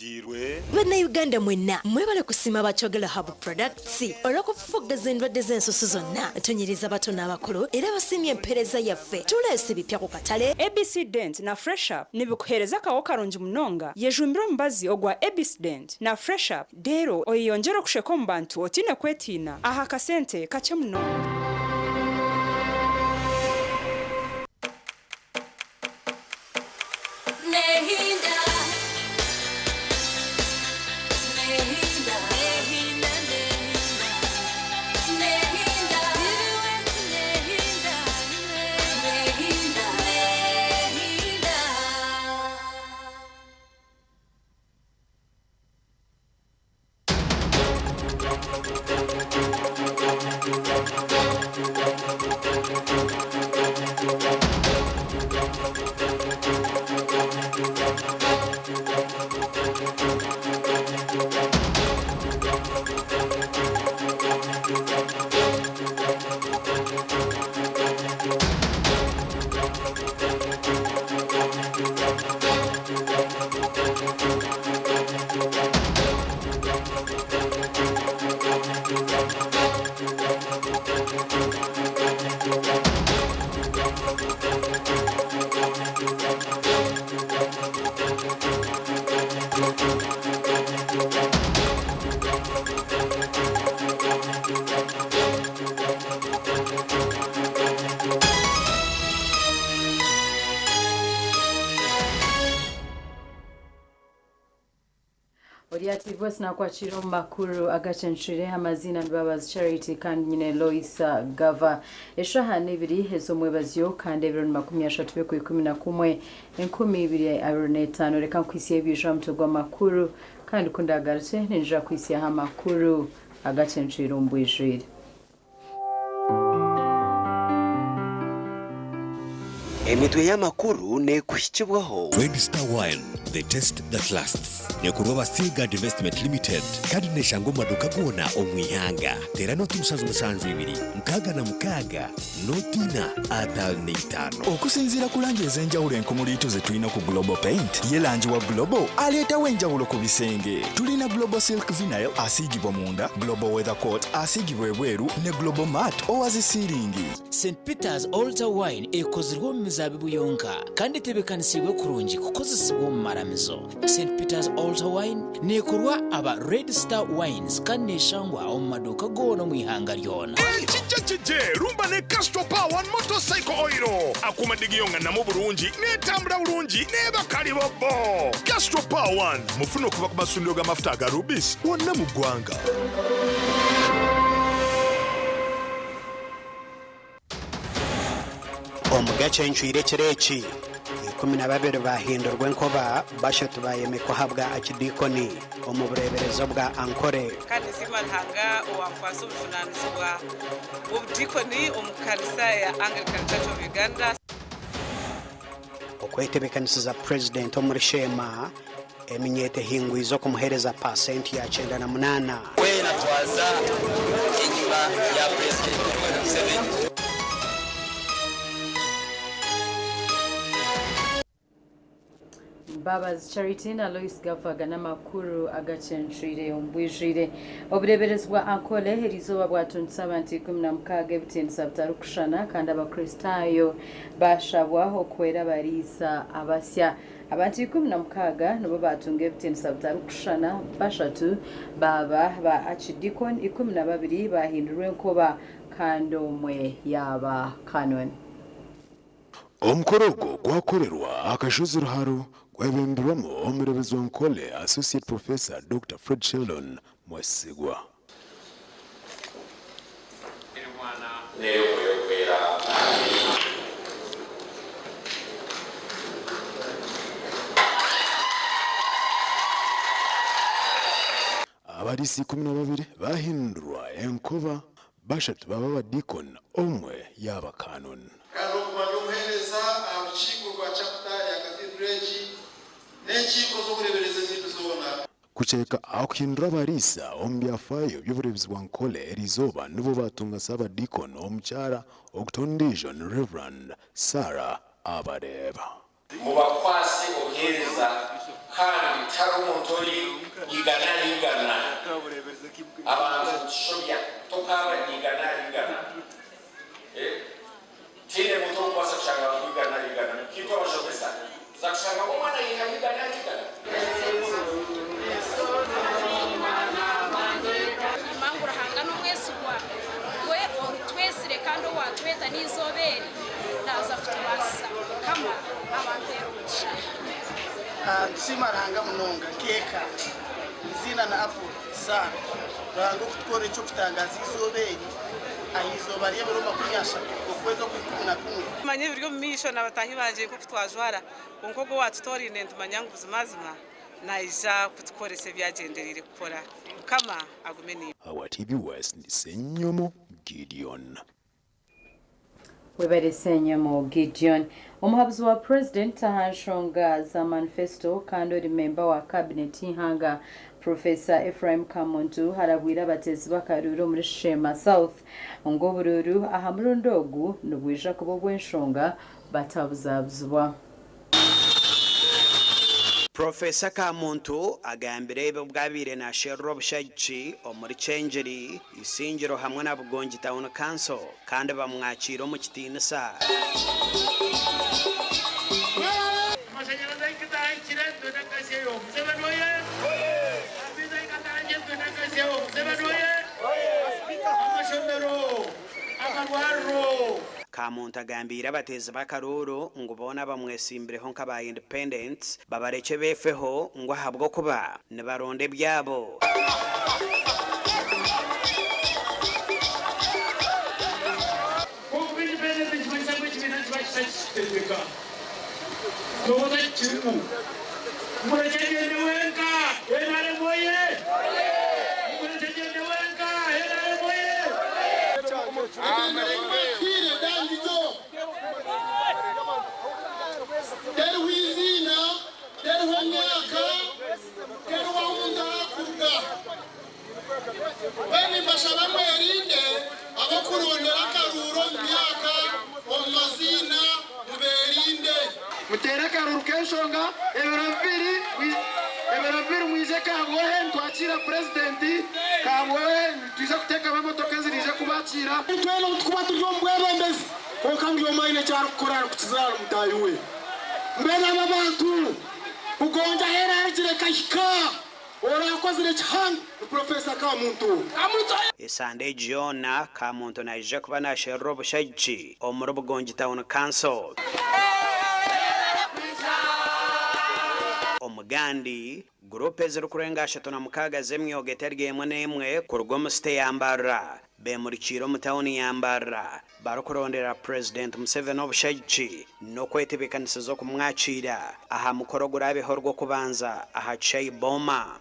ihirwe bana Uganda mwenna mwebale kusima bachogela Hub Products olwokufuga zendwadde z'ensusu zonna tonyiriza bato n'abakulu era basimye empereza yaffe tulese bipya ku katale ABC Dent na Fresh Up nibikuhereza kawo karungi munonga yejumbira omubazi ogwa ABC Dent na Fresh Up dero oyonjera kusheka mu bantu otine kwetina aha kasente kache munonga. Oriati voice na kwa chiro makuru AGACENCWIRE amazina Mbabazi Charity kandi nyine Lois Gava eshaha nebiri hezo mwebazyo kandi 2030 ku 11 2025 reka kwisiye bijwa mtogwa makuru kandi kundagarutse ninja kwisiya ha makuru AGACENCWIRE umbwijire. Emitwe y'amakuru ne kushikibwaho Red Star Wine, the taste that lasts. Nekuroba Stilgard Investment Limited kandi neshango maduka gona omwihanga tera noti musanzu ibiri mkaga na mkaga notina atalne 5 okusinzira kulanje ezenjawulo enkumulito ze tulina ku Global Paint yelanji wa Global aleta wenjawulo ku bisenge tulina Global Silk Vinyl asigibwa munda Global Weather Coat asigibwa ebweru ne Global Matte owazi siringi. St. Peter's Altar Wine ekozirwa mu mizabibu yonka kandi tebekanisibwe kurungi kukozesebwa mu maramizo. St. Peter's Altar Wine nekorwa aba Red Star Wines kandi neshangwa omu maduka gono mwihanga lyona. Chiche rumba ne Castro Power motorcycle oil akumadigiyonga na mu Burungi netambula bulungi neba kali bobo. Castro Power mufuno kuva ku masundiro ga mafuta ga Rubis wonna mu gwanga. AGACENCWIRE kireki 12 bahindurwa nkoba bashatu bayemekwa habwa akidikoni omubureberezo bwa ankore kandi simahanga owakwasa ubufunanizwa ubudikoni omukanisa ya Anglican Church of Uganda okwetebekanisiza president omurishema eminyete hingwizo kumuhereza % ya 98 wena twaza inyuma ya president 7 Mbabazi Charity na Lois Gava gana makuru AGACENCWIRE umbwijire obureberezwa ankole herizoba bwatunsa abantu 16 bitinsa bitarukushana kandi abakristayo bashabwaho kwera barisa abasya abantu 16 nibo batunge bitinsa bitarukushana bashatu baba ba archdeacon 12 bahindurwe nkoba kandi omwe yaba canon. Omukorogo gwakorerwa akashuzi ruharo gwebembirwamo omurebezi w'Ankole Associate Professor Dr. Fred Sheldon Mwesigwa. Abarisi 12 bahindurwa enkoba bashatu baba badikon omwe yaba canon. Kucheka akuhindura barisa ombyafayo by'oburebezi bwa Ankole erizoba nibo batunga saba deacon omukyara Octondision Reverend Sarah Abareba. Mubakwasi obuheereza kandi tari umuntu yigana abantu shobya tokaba yigana tine muto kwasa kushanga yigana kitu abashobesa zakushanga umwana yigana mangura hangano mwese kwa we twesire kandi watweta n'izoberi naza kutubasa kama abantu y'umusha simaranga munonga keka zina na apo sana rango kutwore cyo kutangaza izoberi ahizoba ari baroma kunyasha okwezo kwikuna manye biryo misho nabatahi banje ko twajwara konkogo watutori nende manyangu buzimazima naija kutukorese byagenderire gukora kama agumeni Our TV West ni Senyomo Gideon. Webere Senyomo Gideon. Omuhabuzi wa President Tahanshonga za manifesto kandi ori member wa cabinet hanga Professor Ephraim Kamuntu harabwira abatezi bakaruro muri Shema South ngo bururu aha murundogu nubwisha kubo bwenshonga batabuzabuzwa. Professor Kamuntu agambire bwabire na Sherro Bushaji omuri Chengeri isingiro hamwe na Bugonji Town Council kandi bamwakira mu kitinisa. Kamuntu agambira abatezi bakaruru ngo bona bamwesimbireho nk'aba independents babareke befeho ngo ahabwo kuba ne baronde byabo. Beni basaba mwerinde abakurondera karuro myaka omazina muberinde mutere karuru keshonga eberabiri mwize kamwohe ntwakira president kamwohe tuza kuteka amamotoka zirije kubakira tweno kuba turyo mbwebembezi kokangiyo maine cyaro kukorana kukizara mutayiwe mbena abantu kugonja hera arikire kashika ora kozire cyane Professor Kamuntu Sunday Jona Kamuntu na Jacob na Sherro Bushaji omuri Bugonji Town Council. Omugandi groupe zirukurenga 36 zemyoge tergemwe nemwe kurugoma site yambara bemurikiro mu town yambara barukurondera President Museveni Bushaji no kwetebekaniza zo kumwakira aha mukoro gurabe horwo kubanza aha Chai Boma.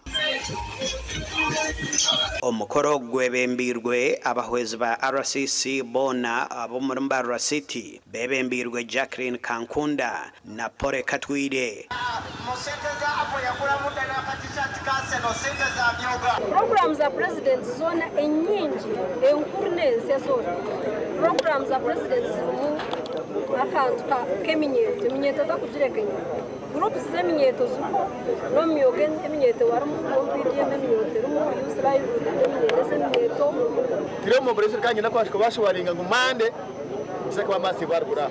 Omukoro gwebembirwe abahwezi ba RCC bona abo muri Mbarara City bebembirwe Jacqueline Kankunda na Pore Katwire. Programs za president zona enyingi enkurunense zona programs za president zimu akantu keminyeto takujirekenya groups zeminyeto zuko no myoge eminyeto wari mu PDM eminyeto rumu Israel eminyeto zeminyeto tiro mu president kanye nakwashika bashobaringa ngumande isaka bamasi barugura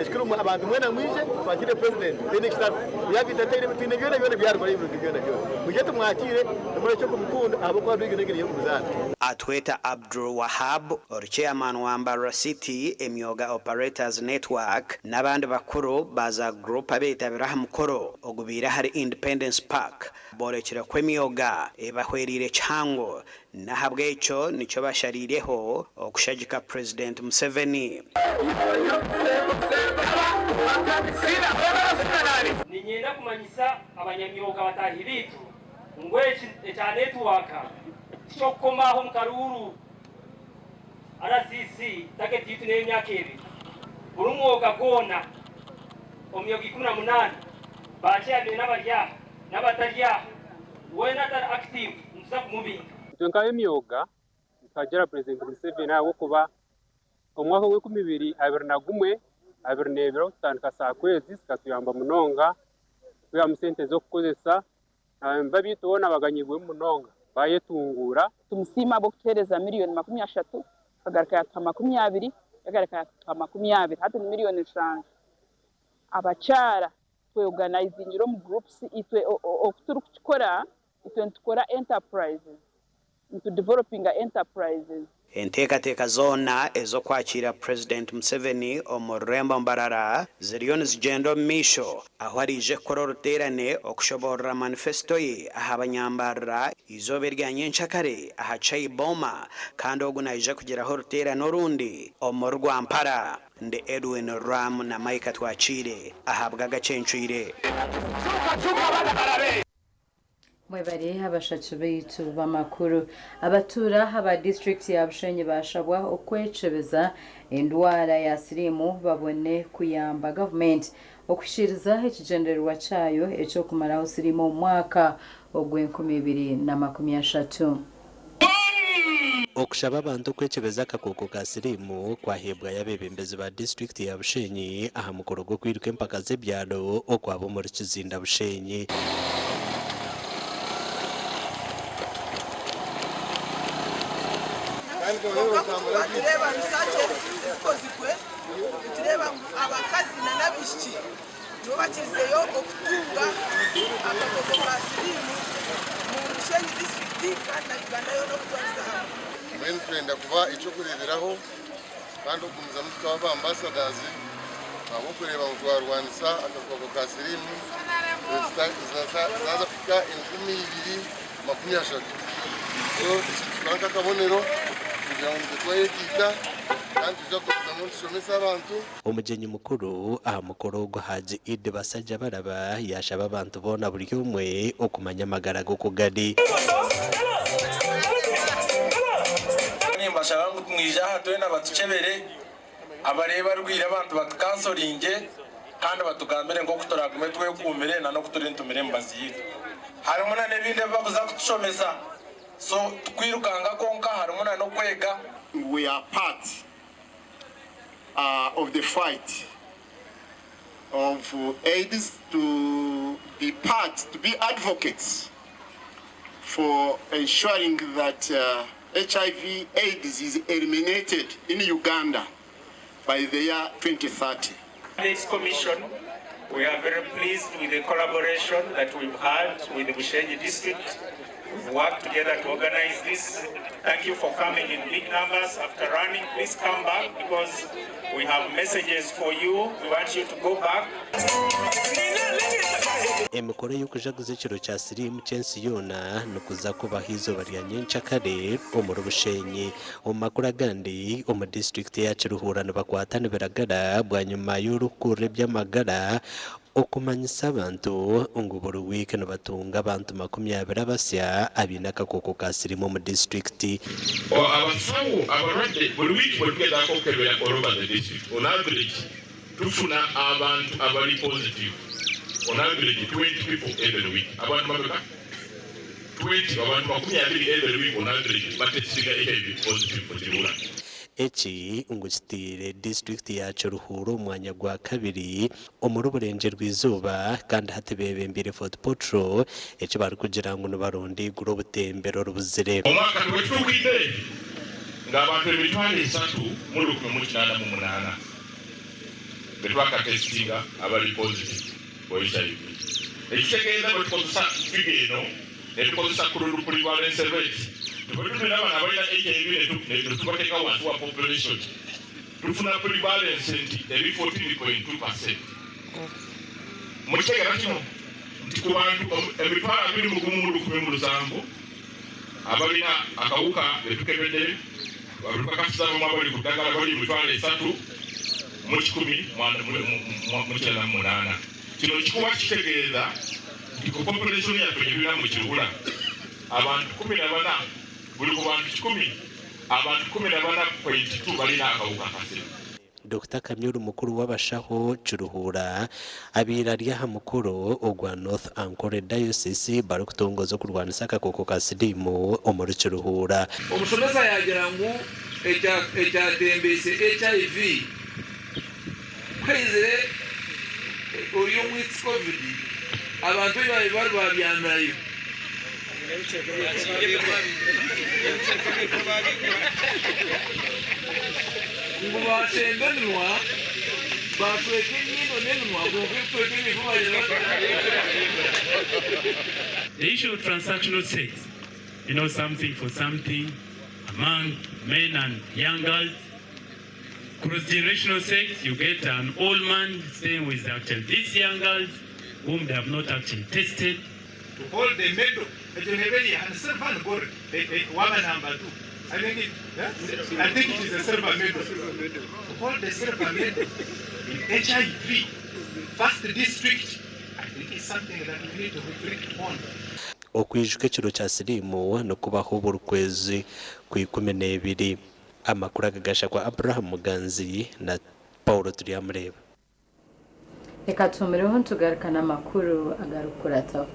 eskuru mu abantu mwena mwije twakire president tenexta yavita tene bitine byone byarugura ibintu byone muje tumwakire muri cyo kumukunda abo kwa bigene yo kuzana Atweta Abdul Wahab or chairman wa Mbarara City emyoga operators network nabandi bakuru baza group abetabira hamukoro ogubira hari Independence Park borekera kwemyoga ebahwerire cyango nahabwe ico nico basharireho okushagika President Museveni. Ninyenda kumanyisa abanyamyoga batahiritu ngwechi cha network chokomaho mkaruru RCC target yitu ne myaka ebi burumwoga gona omyogi 18 bache abena barya nabatarya wena tar active musa mubi twenka emyoga tukagera President Museveni awo kuba omwaka we 2021 abirnebero tandika saa kwezi sikatuyamba munonga kuya musente zo kukozesa babitubona baganyigwe munonga bayetungura tumusima bo kutereza miliyoni 30 kagarika ya 20 kagarika ya 20 hata ni miliyoni 5 abacara twe organizing mu groups itwe okuturukora itwe ntukora enterprises into developing enterprises. Enteekateeka zoona ez'okwakira President Museveni omurembo mbarara ziriyo nizigenda omu maisho aho harije kukora oruteerane okushoborora manifesto ye aha banyambarara izooba erya nyenkyakare aha Chaiboma kandi ogu naija kugiraho oruteerane orundi omu Rwampara. Ndi Edwin Ram na Mike Twachire ahabwa AGACENCWIRE. Mwebare abashatsi baitu bamakuru abatura aba district ya Bushenyi bashabwa okwecebeza endwara ya sirimu babone kuyamba government okushiriza ekigendererwa kyayo ekyokumaraho sirimu omwaka ogw'2030. Okushaba abantu kwecebeza akakoko ka sirimu kwahebwa y'abebembezi ba district ya Bushenyi aha mukoro gwo kwiruka empaka z'ebyalo okwabo muri kizinda Bushenyi. tureba research zikozwe tureba abakazi n'abishiki nubakirizeyo okutunga akakoko ka sirimu mu Bushenyi district kandi na Uganda yo no kutwariza hamwe twenda kuba icyo kureberaho kandi ogumiza mutwe w'aba ambassadors abo kureba ngo twarwanisa akakoko ka sirimu zaza kufika 2030 so tukanga kabonero Omujenyi mukuru aha mukoro gwa Haji Idi basajja baraba yashaba abantu bona buri umwe okumanya amagara go kugadi. Bashaba kumwija hatwena batucebere abareba rwira abantu batukansoringe kandi batugambire ngo kutoragume twe kumire na no kuturentumire mbazi yitu harimo na nebinde babuza kutushomesa. So twirukanga konka harimo no kwega. We are part of the fight of AIDS to be advocates for ensuring that HIV/AIDS is eliminated in Uganda by the year 2030. This commission, we are very pleased with the collaboration that we've had with the Bushenyi district. We've worked together to organize this. Thank you for coming in big numbers after running. Please come back because we have messages for you. We want you to go back. Emikoro y'okujaguza ekiro kya sirimu kyensi yoona nukuza kubaho izuba rya nyenkyakare omuri Bushenyi omu makuru agandi omu district ya Kiruhura nibakwatana biragara bwa nyuma y'orukure by'amagara okumanyisa abantu ngo buri week nibatunga abantu 20 abasya abina akakoko ka sirimu mu district. Abasawo abalwadde buli week bagenda akokebera all over the district. On average tufuna abantu abali positive. On average 20 people every week. Abantu babeka 20 abantu 20 every week on average batesiga HIV positive ku Kiruhura. Eki ngukitire district ya Kiruhura omwanya gwa kabiri omuri oburenje rw'izuba kandi hatebebembire Fort Potro eki bari kugira ngo nibaronde igura obutembero rubuzire. Omwaka twetugide ng'abantu 3,888 betwaka testinga abali positive for HIV. Ekitegeeza bwe tukozesa figa eno ne tukozesa ku prevalence rate. Tubatubira abana abalina HIV ne tubateeka wansi wa population. Tufuna prevalence eri 14.2%. Mukitegeera kino nti ku bantu 2,117 abalina akawuka betukebedde batukakasiza mu abali ku ddagala bali 3,118. Kino kikuba kitegeeza nti ku population yaffe gyebira mu Kiruhura abantu 14 buli ku bantu 10 abantu 14.2 balina akawuka ka sirimu. Dr. Kamyuru mukuru w'abashaho Kiruhura abira ryaha mukuru ogwa North Ankole Diocese bari kutongoza kurwanisa akakoko ka sirimu omuri Kiruhura. Omusomesa yagira ngu ekyatembese HIV kwizire uyu mwitsi COVID abantu bari babyambaye ngo bashenganwa batweke nyino nenwa tweke mifuba. The issue of transactional sex, something for something among men and young girls. Cross-generational sex, you get an old man staying with actually these young girls whom they have not actually tested. To hold the medal, and servant board, woman number 2. I think it is a silver medal. To hold the silver medal in HIV, first district, I think it's something that we need to reflect on. Okwijuka kiro cha sirimu no kubaho buri kwezi ku 12 amakuru agagasha kwa Abraham Muganzi na Paulo Tuyamureba. Reka tumireho tugarukana amakuru agarukurata.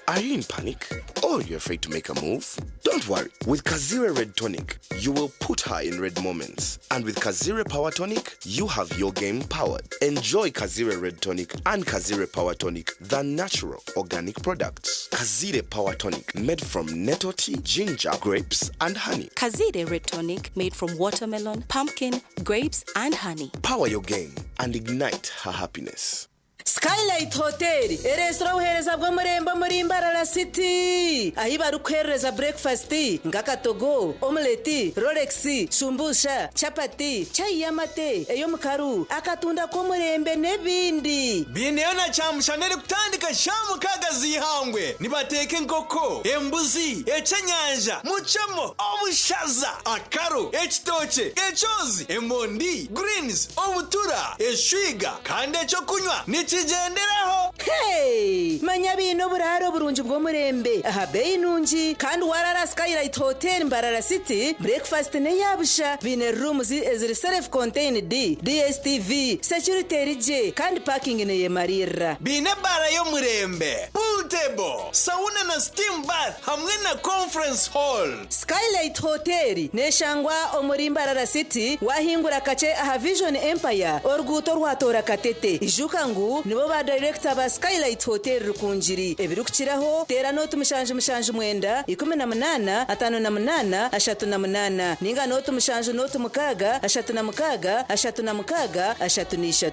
Are you in panic? Or you're afraid to make a move? Don't worry. With Kazire Red Tonic, you will put her in red moments. And with Kazire Power Tonic, you have your game powered. Enjoy Kazire Red Tonic and Kazire Power Tonic, the natural organic products. Kazire Power Tonic, made from nettle tea, ginger, grapes, and honey. Kazire Red Tonic, made from watermelon, pumpkin, grapes, and honey. Power your game and ignite her happiness. Skylight Hotel, restaurant uhereza bwo murembo muri Mbarara City. Ahi barukereza breakfast, ngakatogo, omelette, Rolex, shumbusha, chapati, chai yamate, eyo mukaru, akatunda ko murembe nebindi. Bineona chamushanere kutandika shamu kagazi hangwe. Nibateke nkoko, embuzi, ecanyanja, muchamo, obushaza, akaru, ekitoche, echozi, emondi, greens, obutura, eshwiga, kande cyo kunywa. Nichigenderaho. Hey, manya bino buraro burunji bwo murembe. Aha bei nunji kandi warara Skylight Hotel Mbarara City. Breakfast ne yabusha. Bine rooms eziri self contained DSTV, security rije kandi parking ne yemarira. Bine bara yo murembe. Pool table, sauna na steam bath hamwe na conference hall. Skylight Hotel neshangwa omuri Mbarara City wahingura kace aha Vision Empire orguto rwatora katete. Ijukangu nibo ba director ba Skylight Hotel rukunjiri ebirukiraho tera note mushanje mwenda 18 58 38 ninga note mushanje note mukaga 36 36 33.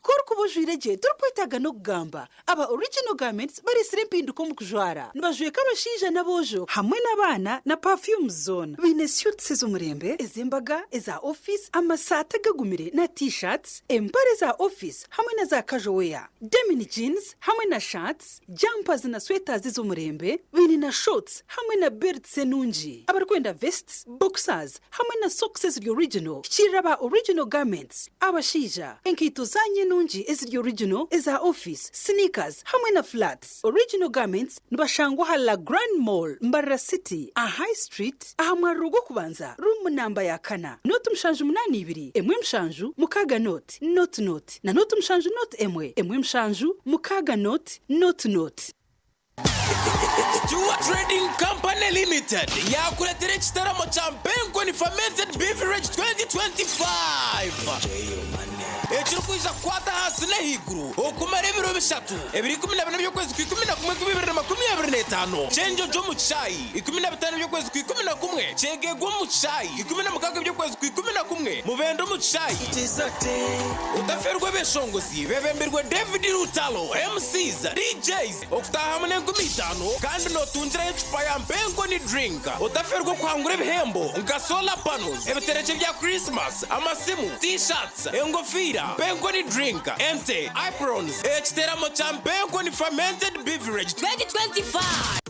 Korku bujwireje turkwitaga no kugamba aba original garments bari sirimpinduko mu kujwara nibajwe kabashija nabojo hamwe nabana na perfume zone bine suits z'umurembe ezimbaga eza office amasata gagumire na t-shirts empare za office hamwe na za casual wear denim jeans hamwe na shirts jumpers na sweaters z'umurembe bine na shorts hamwe na belts enunji abarkwenda vests boxers hamwe na socks original kiraba original garments abashija enkito zanye nunji is the original is our office sneakers hamwe na flats original garments nibashangwa hala Grand Mall Mbarara City a High Street ahamarugo kubanza room number ya kana note mshanju 82 emwe mshanju mukaga note na note mshanju note emwe mshanju mukaga note Stuart Trading Company Limited yakuletere chitaramo cha Mpengo ni fermented beverage 2025. Echirukwiza kwata hasi na higuru okumara ebiro 3 ebiri 12 byokwezi ku 11 chenjo jo mu chai 15 byokwezi ku 11 chegegwa mu chai 16 byokwezi ku 11 mubendo mu chai itizote utaferwe beshongozi bebembirwe David Rutalo MCs DJs okutaha hamwe 15 kandi no tunjira echupa ya Mpengo ni drink utaferwe kwangura ibihembo nka solar panels ebitereche bya Christmas amasimu t-shirts engofira Mpengo ni drink ente aprons ekiteramo cha Mpengo ni fermented beverage 2025.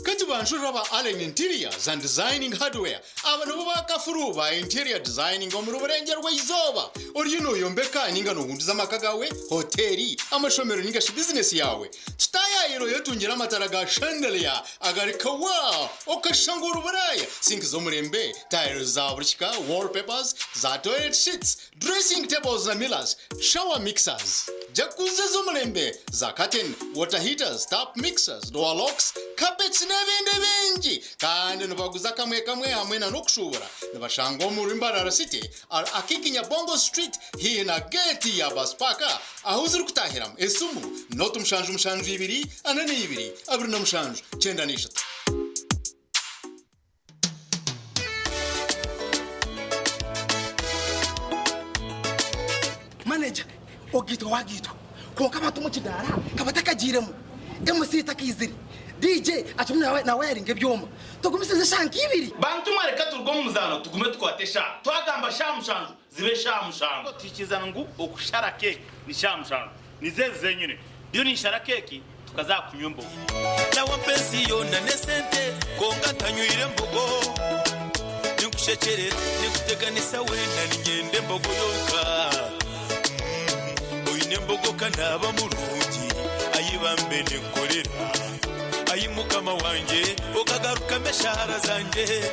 Kati banjura ba Allen Interiors and Designing Hardware abantu bakafuru ba interior designing omuruburenge rw'izoba orino yombeka ninga no gundiza makagawe hoteli amashomero ninga shi business yawe staya iro yetungira amatara ga chandelier agarika wa okashangura uburaya sink zo murembe tiles za burishika wallpapers za toilet sheets dressing tables na millers shower mixers, jacuzzi z'umulembe za curtain, water heaters, tap mixers, door locks, carpets n'ebindi bingi kandi nibaguza kamwe hamwe na nokushubura nibashanga muri Mbarara City akikinya Bongo Street hina gate ya Baspaka aho ziri kutahiramo esumu notu mushanju 2 anane 2 abiri na mushanju 93. Manager ogito wagito konka batu mu kidara kabatakagiremo MC takiziri DJ achumwe na wiring ebyoma tugumisize shanki 2 bantu mareka turgo muzano tugume twatesha twagamba shamushanju zibe shamushanju tikizana ngo okushara cake ni shamushanju nizeze nyine byo ni shara cake tukaza kunyumbo na wapenzi yona nesente konga tanyuire mbogo nikushekerera nikuteganisa wenda ningende mbogo yoka oyine kanaba mulungi ayibambe nekolera ayimukama wanje okagaruka meshahara zanje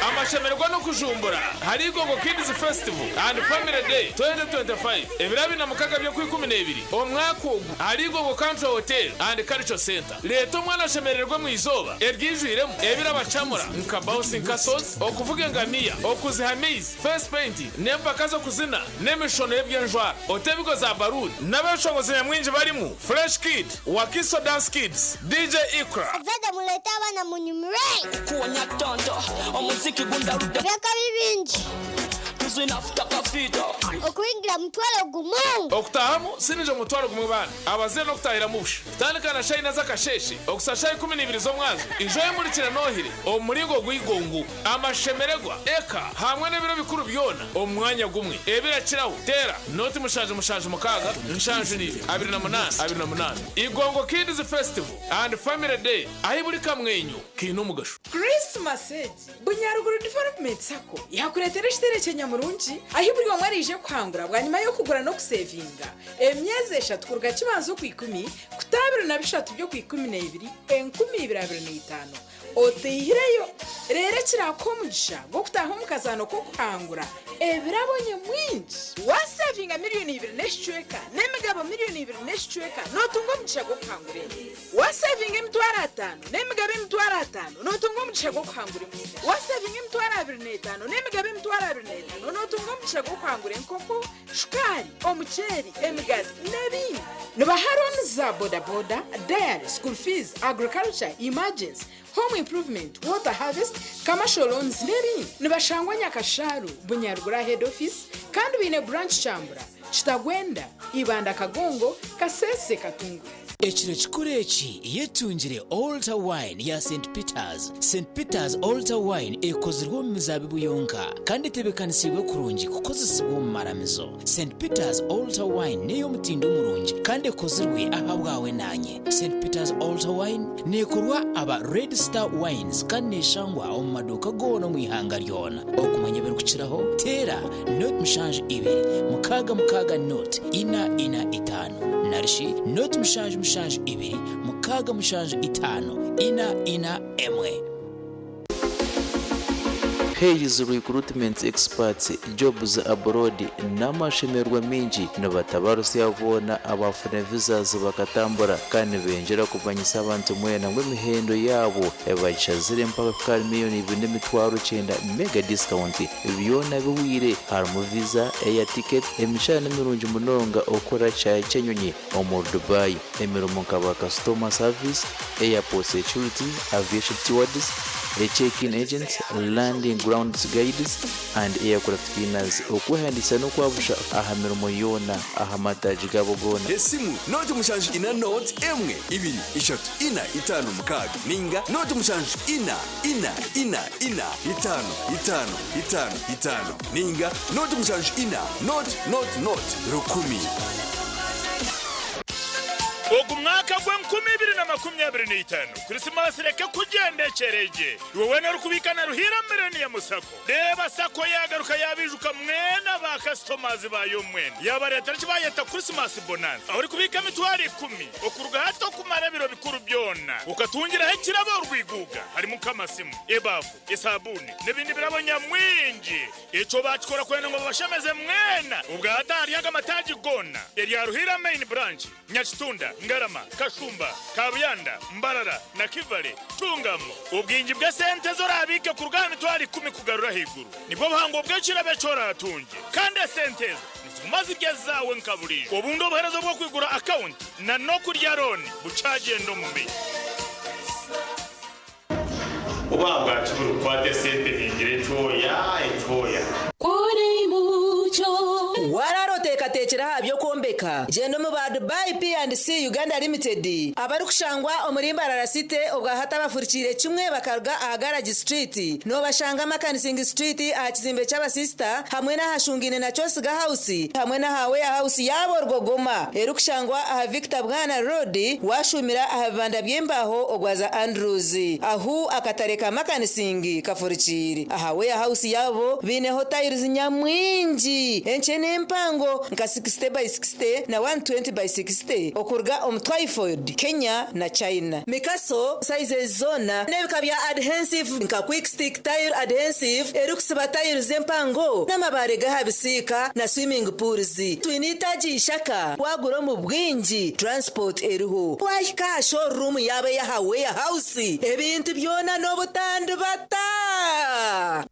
amashemerwa no kujumbura hari Gogo Kids Festival and Family Day 2025 ebirabi na mukaga byo kwikuminebiri omwakugu hari Gogo Country Hotel and Culture Center leto mwana shemererwa mu izoba ergijwiremo ebirabacamura nka bouncing castles okuvuga ngamiya okuzihamizi face painting nempakazo kuzina nemishono y'ebyenjwa otebigo za barudi n'abashongozi nyamwinji barimo Fresh Kid Wakiso Dance Kids DJ Ikra Veda muleta abana mu nyumire kuonya tonto omuziki gunda ruda Beka bibinji tuzina futa kafito okuingira mutwalo gumu okutahamu sinije mutwalo gumu bana abaze no kutahira mushi tandika na shayina zakasheshe okusashaye 12 zo mwazo injoye muri kira nohire omurigo gwigongu amashemeregwa eka hamwe n'ebiro bikuru byona omwanya gumwe ebira kiraho tera noti mushaje mukaga nshanju ni 28 Igongo Kids Festival and Family Day ayiburi kamwenyu kino mugasho Christmas bunyaruguru development sako yakuretera shiterekenya murungi ahiburi wamwarije kwangura bwa nyuma yo kugura no kusevinga emyeze 3 kurga kibanzo ku 10 kutabira na bishatu byo ku 12 1225 otehireyo rero kirakomugisha go kutaho mukazano ko kwangura ebirabonye mwinji wasevinga miliyoni 2 neshweka nemigabo miliyoni 2 neshweka notungo mugisha go kwangura wasevinga mitwara 5 nemigabo mitwara 5 notungo mugisha go kwangura wasevinga mitwara 25 nemigabo mitwara 25 notungo mugisha go kwangura nkoko shukari omucheri emigazi nebi nibaharon za boda dairy school fees agriculture emergency home improvement water harvest commercial loans nebi nibashangwa Nyakasharu bunyarugura head office kandi bine branch chambura kitagwenda ibanda Kagongo Kasese Katungu Ekiro kikureki yetungire Altar Wine ya St. Peter's Altar Wine ekozirwa mu mizabibu yonka kandi tebekanisiwe kurungi kukozesibwa mu maramizo. St. Peter's Altar Wine neyo mutindo murungi kandi ekozirwe ahabwawe nanye. St. Peter's Altar Wine nekorwa aba Red Star Wines kandi neshangwa mu maduka gono mu ihanga ryona. Okumanya berukiraho tera note mushange 2 mukaga note ina 5 narishi note mushange 2 mukaga mushange 5 ina emwe. Hayes recruitment experts jobs abroad n'amashemerwa mingi n'abatabarusi yabona abafuna visas bakatambura kandi benjera kubanyisa abantu mwena ngw'imihendo yabo ebachazire mpaka miliyoni 2.9 mega discount byona biwire harimo visa air ticket emishana mirungi munonga okora cyaye cyenyonyi omu Dubai emiromo nkaba customer service airport security aviation stewards check-in agents, landing grounds guides, and aircraft cleaners. Okuhandisa no kwabusha ahamirimo yona ahamataji gabogona. Esimu note mushanju ina note emwe 2 3 4 5 mukaga ninga note mushanju ina 5 ninga note mushanju ina note rukumi. Ogumwaka gwe 2025 2025 Christmas reke kugendekereje wowe na rukubikana ruhira mbere ya musako reba sako yagaruka yabijuka mwena ba customers bayo mwena yaba leta kibayeta Christmas bonanza aho kubika mitwari 10 okuruga hato kumara biro bikuru byona ukatungira hekirabo rwiguga hari mu kamasimu ebavu isabuni n'ibindi birabonya mwinji ico bakikora kwena ngo bashameze mwena ubwatari yagamataji gona ya ruhira main branch Nyakitunda Ngarama Kashumba Kabuyanda Mbarara na Kivale Tungamo ubwingi bwa sente zorabike ku rugano twari 10 kugarura higuru nibwo buhango bw'ekira becora atunje kandi sente nizumaze byazawe nkaburi ubundo buherezo bwo kwigura account na no kurya loan bucagendo mu mbi ubabwa kiburu kwa desente ingire toya kuri mucho wararoteka tekera habyo kombeka gendo mu ba Dubai P&C Uganda Limited abari kushangwa omurimba rarasite obwa hata bafurikire kimwe bakaruga ahagaraji street no bashanga makanising street ahakizimbe cy'abasista hamwe na hashungine na Chosiga House hamwe na hawe house yabo rwogoma eri kushangwa aha Victor Bwana Road washumira ahabanda byembaho ogwaza Andrews ahu akatareka makanising kafurikire ahawe house yabo bine hotels nyamwinji enchene mpango nka 60 by 60 na 120 by 60 okurga Twyford Kenya na China Mikaso sizes zona nebikabya adhesive nka quick stick tile adhesive erukusiba tile zempango namabare gahabisika na swimming pools twinitaji shaka waguro mu bwinji transport eriho wahika showroom yabe ya hawe house ebintu byona no butandu bata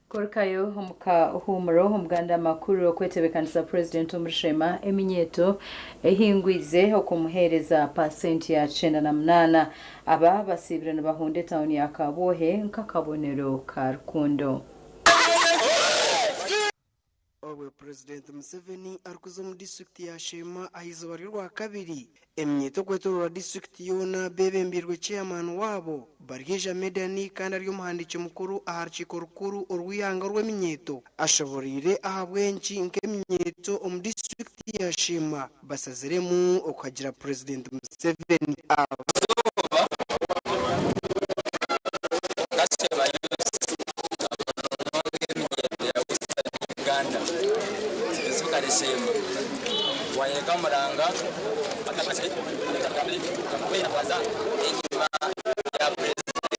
Korkayo humuka humuro humuganda makuru kwetebekanisa president umurishema eminyeto ehingwize okumuhereza % ya 98 aba basibirana bahunde town ya Kabohe nkakabonero ka Rukundo Owe President Museveni arikuza mu district ya Shema ahizo bari rwa kabiri emyeto kwetorora district yona bebembirwe chairman wabo Bargeja Medani kandi ari umuhandike mukuru aharchiko rukuru urwiyanga rw'eminyeto ashoborire ahabwenci nk'eminyeto mu district ya Shema basazeremu okagira President Museveni Shema wanyeka muranga atakase atakabili kwenda kwanza inyuma ya president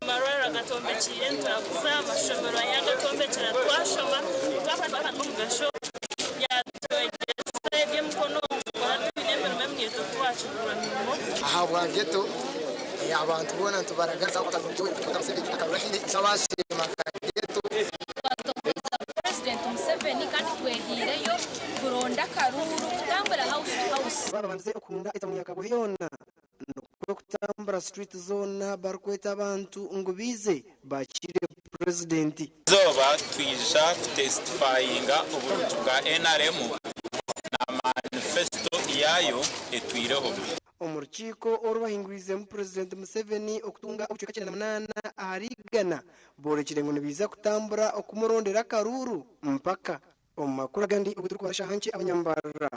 marara gatombe kirento akuza mashomero yagatombe kira twashoma twafata n'umugasho ya twegese bye mukono twatubine memyeto twacu kuramimo aha bwangeto abantu bona tubaragaza kutamusebeki akarashini sabashima kageto Museveni kandi kwegireyo kuronda karuru kutambura house babanze okunda etamuya Kaboheyona no kutambura street zone barkweta abantu ngo bize bakire president zoba twisha testifyinga uburungi bwa NRM na manifesto yayo etwireho umurukiko orubahingurize mu president Museveni okutunga obucuka 98 aharigana borekire ngo nibiza kutambura okumurondera karuru mpaka omakuru gandi ukuturkwasha hanci abanyambara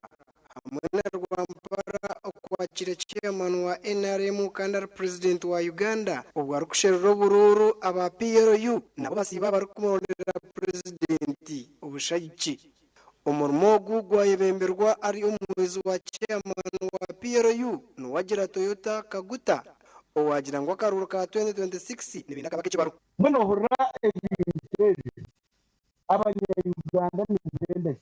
hamwe na rwampara okwakira chairman wa NRM kandi president wa Uganda ubwo arukushero bururu aba PRU nabo basiba bari kumurondera president ubushayiki umurimo gwayebemberwa ari umuyobozi wa chairman wa PRU nuwagira Toyota Kaguta owagira ngo akaruru ka 2026 nibinda kabake baru mbono hura ebintu abanyarwanda n'ibende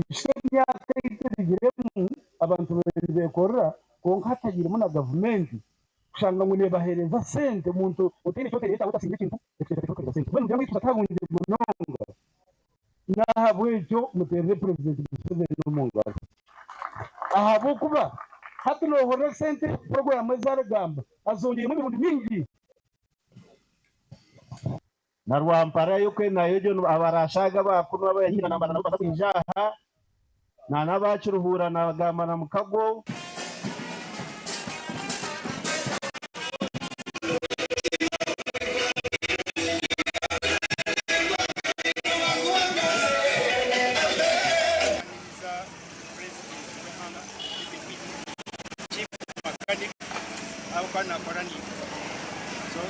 ishenya kayiterigiremu abantu bezekora ko nkatagira na government kushanga ngo nebahereza sente umuntu utene cyote leta utasinga ikintu bano byangu tutakabunje munonga nahabwejo muterere president Museveni n'umungaro ahabo kuba hatuno hora sente program zaragamba azongera mu bintu bingi na rwampara yuko nayo jo abarashaga bakuno abayahina nambara nabo basinjaha na nabacuruhura na gamba na mukago kunaniza so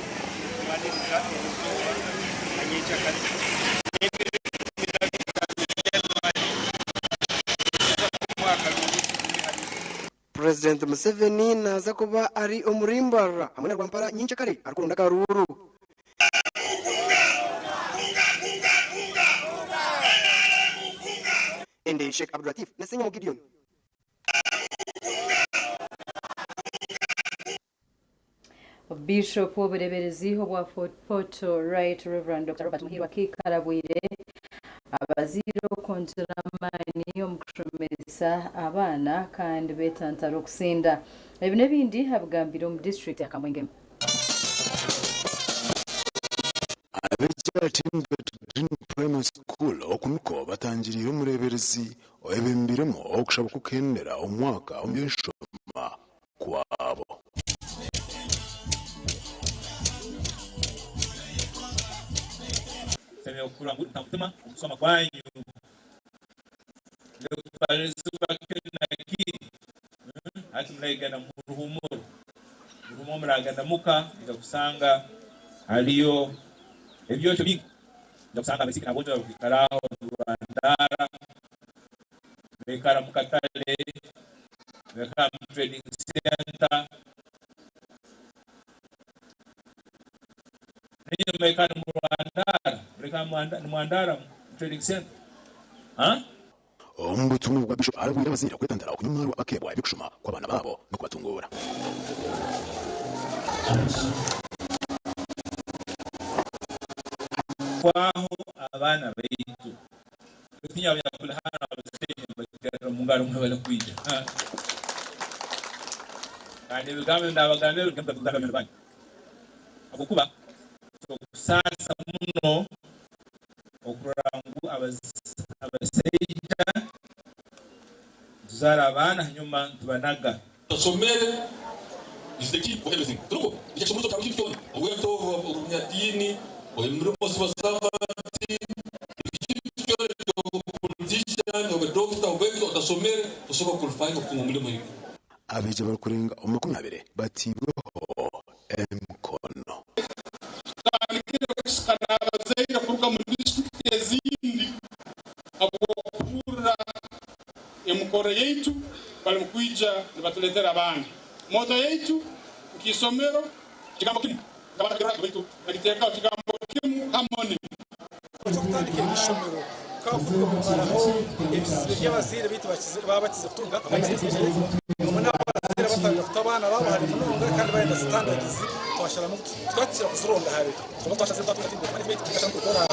tubaniriza ubuzuba anyica kati President Museveni naza kuba ari omurimbara hamwe na Rwampara nyinshi kare arikunda karuru ende Sheikh Abdulatif nasenya mu Gideon Bishop w'ubureberezi bwa Photo Right Reverend Dr. Robert Muhirwa Kikarabwire abaziro konjera amani yo mukushomeresa abana kandi betantara okusinda ebi n'ebindi habugambire mu district ya Kamwenge. Abejja Timber Green Primary School okunuko batangiriye umureberezi oebembiremo okushaba kukendera omwaka omweshoma kwabo. Sema okurangu tamutema okusoma kwanyu leo tubalezwa kenaki ati mulaigana mu ruhumuro muragana muka nja kusanga aliyo ebyocho bingi nja kusanga abasiki nabonja bakikaraho Rwandara bekara mukatale bekara mu trading center niyo mekana mu Rwandara Mwandara trading center Ombutumwa bwa Bishop arabwira abazira kwetandara okunyumarwa akebwa ebikushuma kw'abana babo no kubatungura. Kwaho abana baitu kutinya byakula hana abasenye bakira mu ngaro mwe bala kwija kandi bigambe ndabagambe bigambe kugambe bani akukuba sasa muno okurangu abaseita zara abana hanyuma tubanaga tasomere is the key for everything tuko icyashomo cyo cy'icyo ubwento urunyadini oyimuru mose basavati icyo politician obe doctor obeki otasomere usoba qualify ko kumulimo yiwe abeje bakurenga 20 batibweho emkono zaira kuruka mu district ezindi abokura emukore yetu bali mkwija batuletera abana moto yetu kisomero kigambo kimu kabatakira kwetu bagiteka kigambo kimu harmony tukutandike ishomero kavuga mubaraho ebisibe by'abazire bitu babakize kutunga umuna abazire batanga kutabana babo hari munonga kandi bayenda standards twashara mu twakira kuzuronda hari twashaze twatinde kandi bitu kigashaka gukora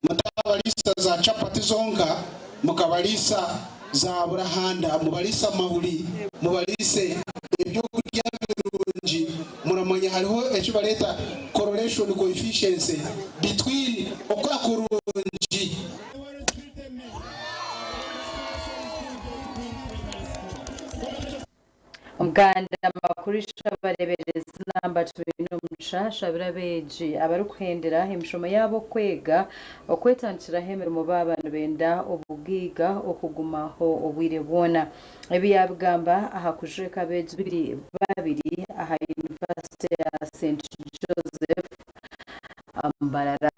mutabalisa za chapati zonka mukabalisa za burahanda mubalisa mahuli mubalise ebyo kurya birungi muramanya hariho ekyo baleta correlation coefficient between okora kurungi Muganda makurisha barebereza namba 20 birabeji abarukwendera emishomo yabo kwega okwetandikira emirimo b'abantu benda obugiga okugumaho obwire bwona ebyabugamba aha kujeka beji babiri aha University ya St Joseph Ambarara.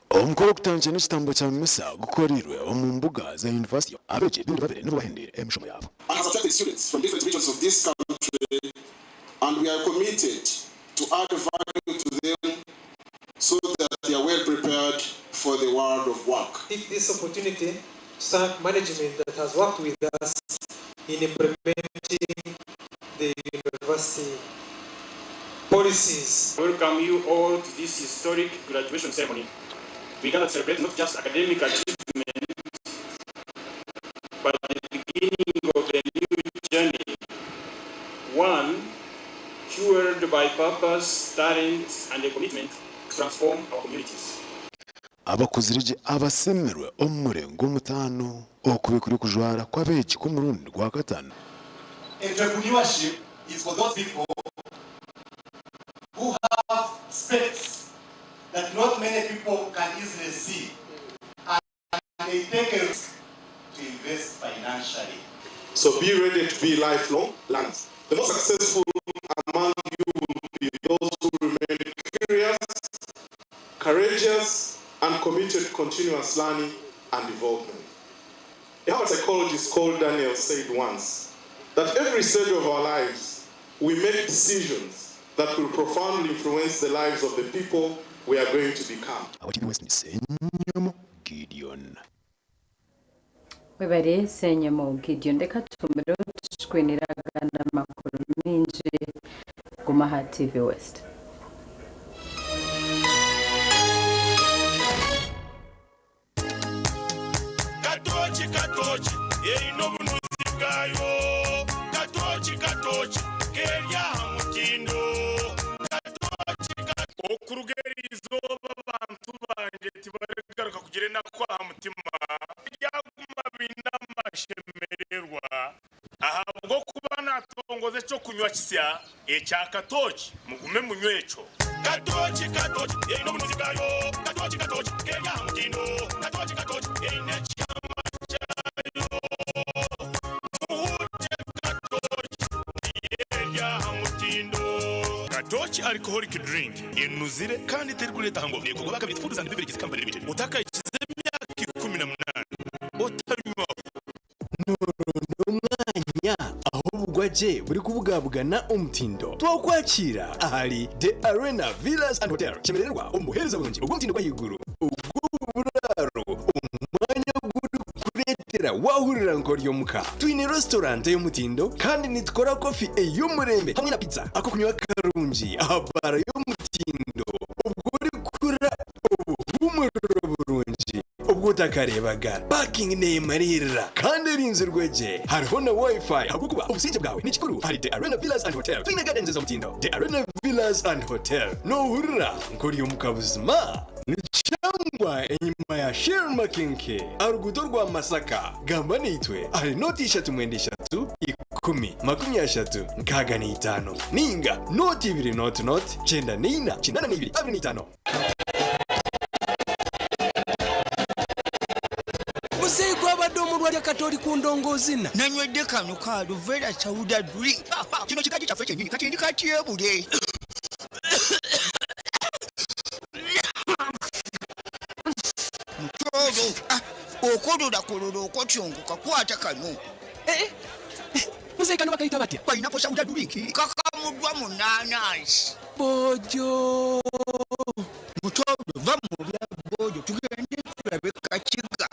Omukoro kutangira n'ekitambo kya misa gukorirwe omu mbuga za university abeje babiri nibo bahendere emishomo yabo. And have attracted students from different regions of this country, and we are committed to add value to them so that they are well prepared for the world of work. Take this opportunity to thank management that has worked with us in implementing the university policies. Welcome you all to this historic graduation ceremony. We cannot celebrate not just academic achievement, but the beginning of a new journey. One fueled by purpose, talent, and a commitment to transform our communities. Abakuzirije abasemerwe omurengo mutano okubikuri kujwara kwabeji ku murundi gwa gatano. Entrepreneurship is for those people who have specs that not many people can easily see, and they take a risk to invest financially. So be ready to be lifelong learners. The most successful among you will be those who remain curious, courageous, and committed to continuous learning and development. A Harvard psychologist called Daniel said once that every stage of our lives, we make decisions that will profoundly influence the lives of the people we are going to become. Gideon. Webare senyamo Gideon deka tumero tushkweniraga n'amakuru minje Gumaha TV West. Katochi ino bunuzi bwayo katochi kerya mutindo katochi okurugeri izoba abantu banje tibaregaruka kugire nakwa mutima byaguma binamashemererwa ahabwo kuba natongoze cyo kunywa kisya ecya katochi mugume munywecho katochi ino bunuzi bwayo katochi kerya mutindo katochi ine Katochi alcoholic drink inuzire kandi terkuleta ngo yego baka bitfuza ndi bibiri company limited utakayize myaka 18 otanywa umwanya aho bugwaje buri kubugabugana umutindo twakwakira ahari The Arena Villas and Hotel kimererwa umuhereza bungi ubumtindo kwa yiguru uburaro umwanya guri kuretera wahurira ngoryo muka twine restaurant y'umutindo kandi nitwora coffee y'umurembe hamwe na pizza ako kunywa karungi abara y'umutindo ubwo kura ubuhumuro burungi ubwo utakarebaga parking nemarira kandi rinze rweje hariho na wifi habukuba ubusinge bwawe ni kikuru hari The Arena Villas and Hotel twine gardens z'umutindo The Arena Villas and Hotel no hurira ngoryo muka buzima ni cyangwa inyuma ya Shell Makinke arugudo rwa Masaka gamba nitwe ari noti 3 10 nkaga ni 5 ninga noti 2 not chenda nina chinana ni 2 Musiko abadomu lwa katoli kundongozina nanywedde kanu kalu vera chauda drink kino kikaji cha feche nyingi kati ndikati ebule okododa okotyonguka kwata kanu musika nobakaita batya bayinapo chauda drink kakamudwa mu nanasi bojo mutodo va mu bya bojo tugende tulabe kakiga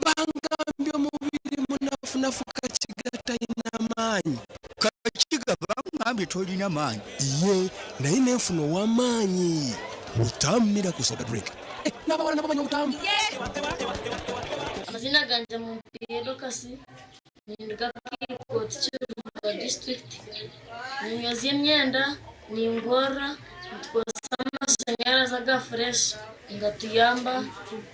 bangambye omubiri munafunafu kakiga talina maanyi kakiga bangambye tolina maanyi iye naye nenfuna ow'amaanyi utamira ku soda drink n'abawala nabo banywa utamu amazina ganje mu mpiro kasi nindiga kikoti cy'u district ninyozi imyenda ningora twosa amashanyarazi aga fresh ngatuyamba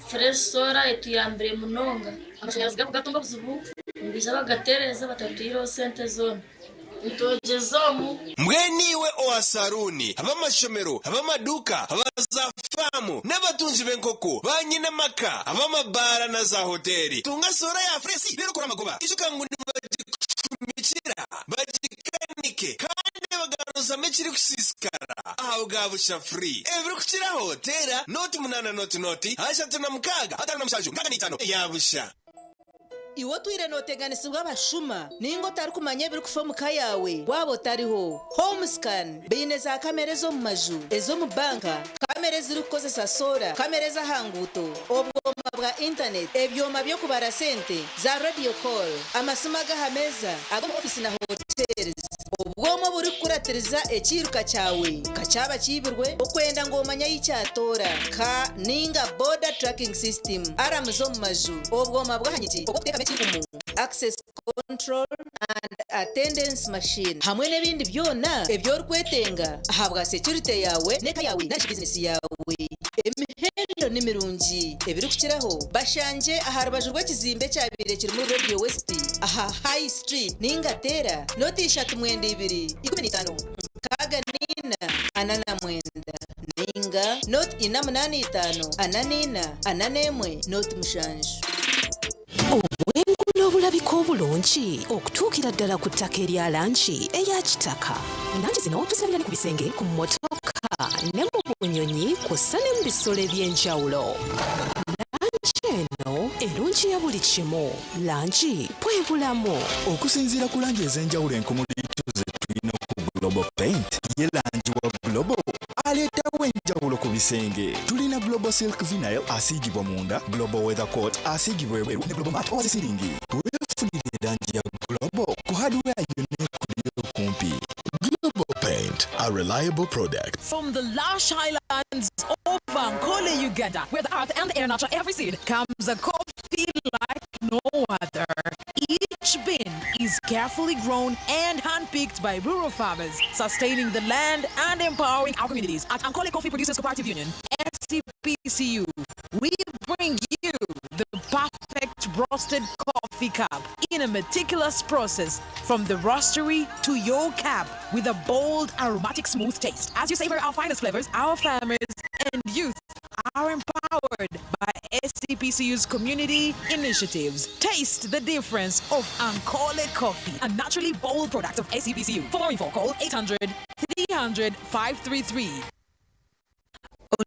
fresh sora etuyambire munonga amashanyarazi gatunga buzubu mbija bagatereza batatuyiro sente zone ntojezomu mweniwe oasaruni abamashomero abamaduka abazafamu n'abatunzi b'enkoko banyina maka abamabara na za hoteli tunga sora ya fresi rero kora magoba ijuka ngo bagikumikira bagikanike kandi bagaruza mekiri kusisikara aho gabusha free ebiri kukira hotela noti 8 noti hasha tuna mukaga hata na mshajo ngaga ni 5 yabusha iwo twire noteganisibwa abashuma ningo tari kumanya biri kufa muka yawe wabo tariho home scan bine za kamera zo mu maju ezo mu banka kamera ziri kukozesa sora kamera za hanguto obwoma bwa internet ebyoma byo kubara sente za radio call amasima gahameza ago mu office na hotels ubwoma buri kuratiriza ekiruka cyawe kacaba kibirwe okwenda ngo manya y'icyatora ka ninga border tracking system aramuzo mu maju obwoma bwahanyiki access control and attendance machine hamwe n'ibindi byona ebyo rukwetenga ahabwa security yawe neka yawe na business yawe emihendo n'imirungi ebiri kukiraho bashanje aharubaju rw'ekizimbe cyabire kiri muri Radio West aha High Street ningatera noti 3 kaga nina anana mwenda ninga not 4 ananina ananemwe not mushanju obwengu n'obulabiko k'obulungi okutuukira ddala ku ttaka erya lanchi eya kitaka. Lanchi zino tuzirabira ku bisenge, ku mmotoka ne mu bunyonyi kw'ossa ne mu bisolo eby'enjawulo. Lanchi eno erungi ya buli kimu. Lanchi bwe bulamu. Okusinziira ku langi ez'enjawulo enkumulito ze tulina ku Global Paint, ye langi wa Global aleetawo enjawulo ku bisenge. Tulina Global Silk Vinyl asiigibwa munda, Global Weather Coat asiigibwa ebweru ne Global Matte owazisiringi. Weefunire langi ya Global ku hardware yonna ekuli okumpi. Global Paint, a reliable product. From the lush highlands of Ankole, Uganda, where the earth and the air nurture every seed, comes a coffee like no other. Each bean is carefully grown and handpicked by rural farmers, sustaining the land and empowering our communities. At Ankole Coffee Producers Cooperative Union, SCPCU, we bring you the perfect roasted coffee cup in a meticulous process from the roastery to your cup with a bold, aromatic, smooth taste. As you savor our finest flavors, our farmers and youth are empowered by SCPCU's community initiatives. Taste the difference of Ankole Coffee, a naturally bold product of SCPCU. For more info, call 800-300-533.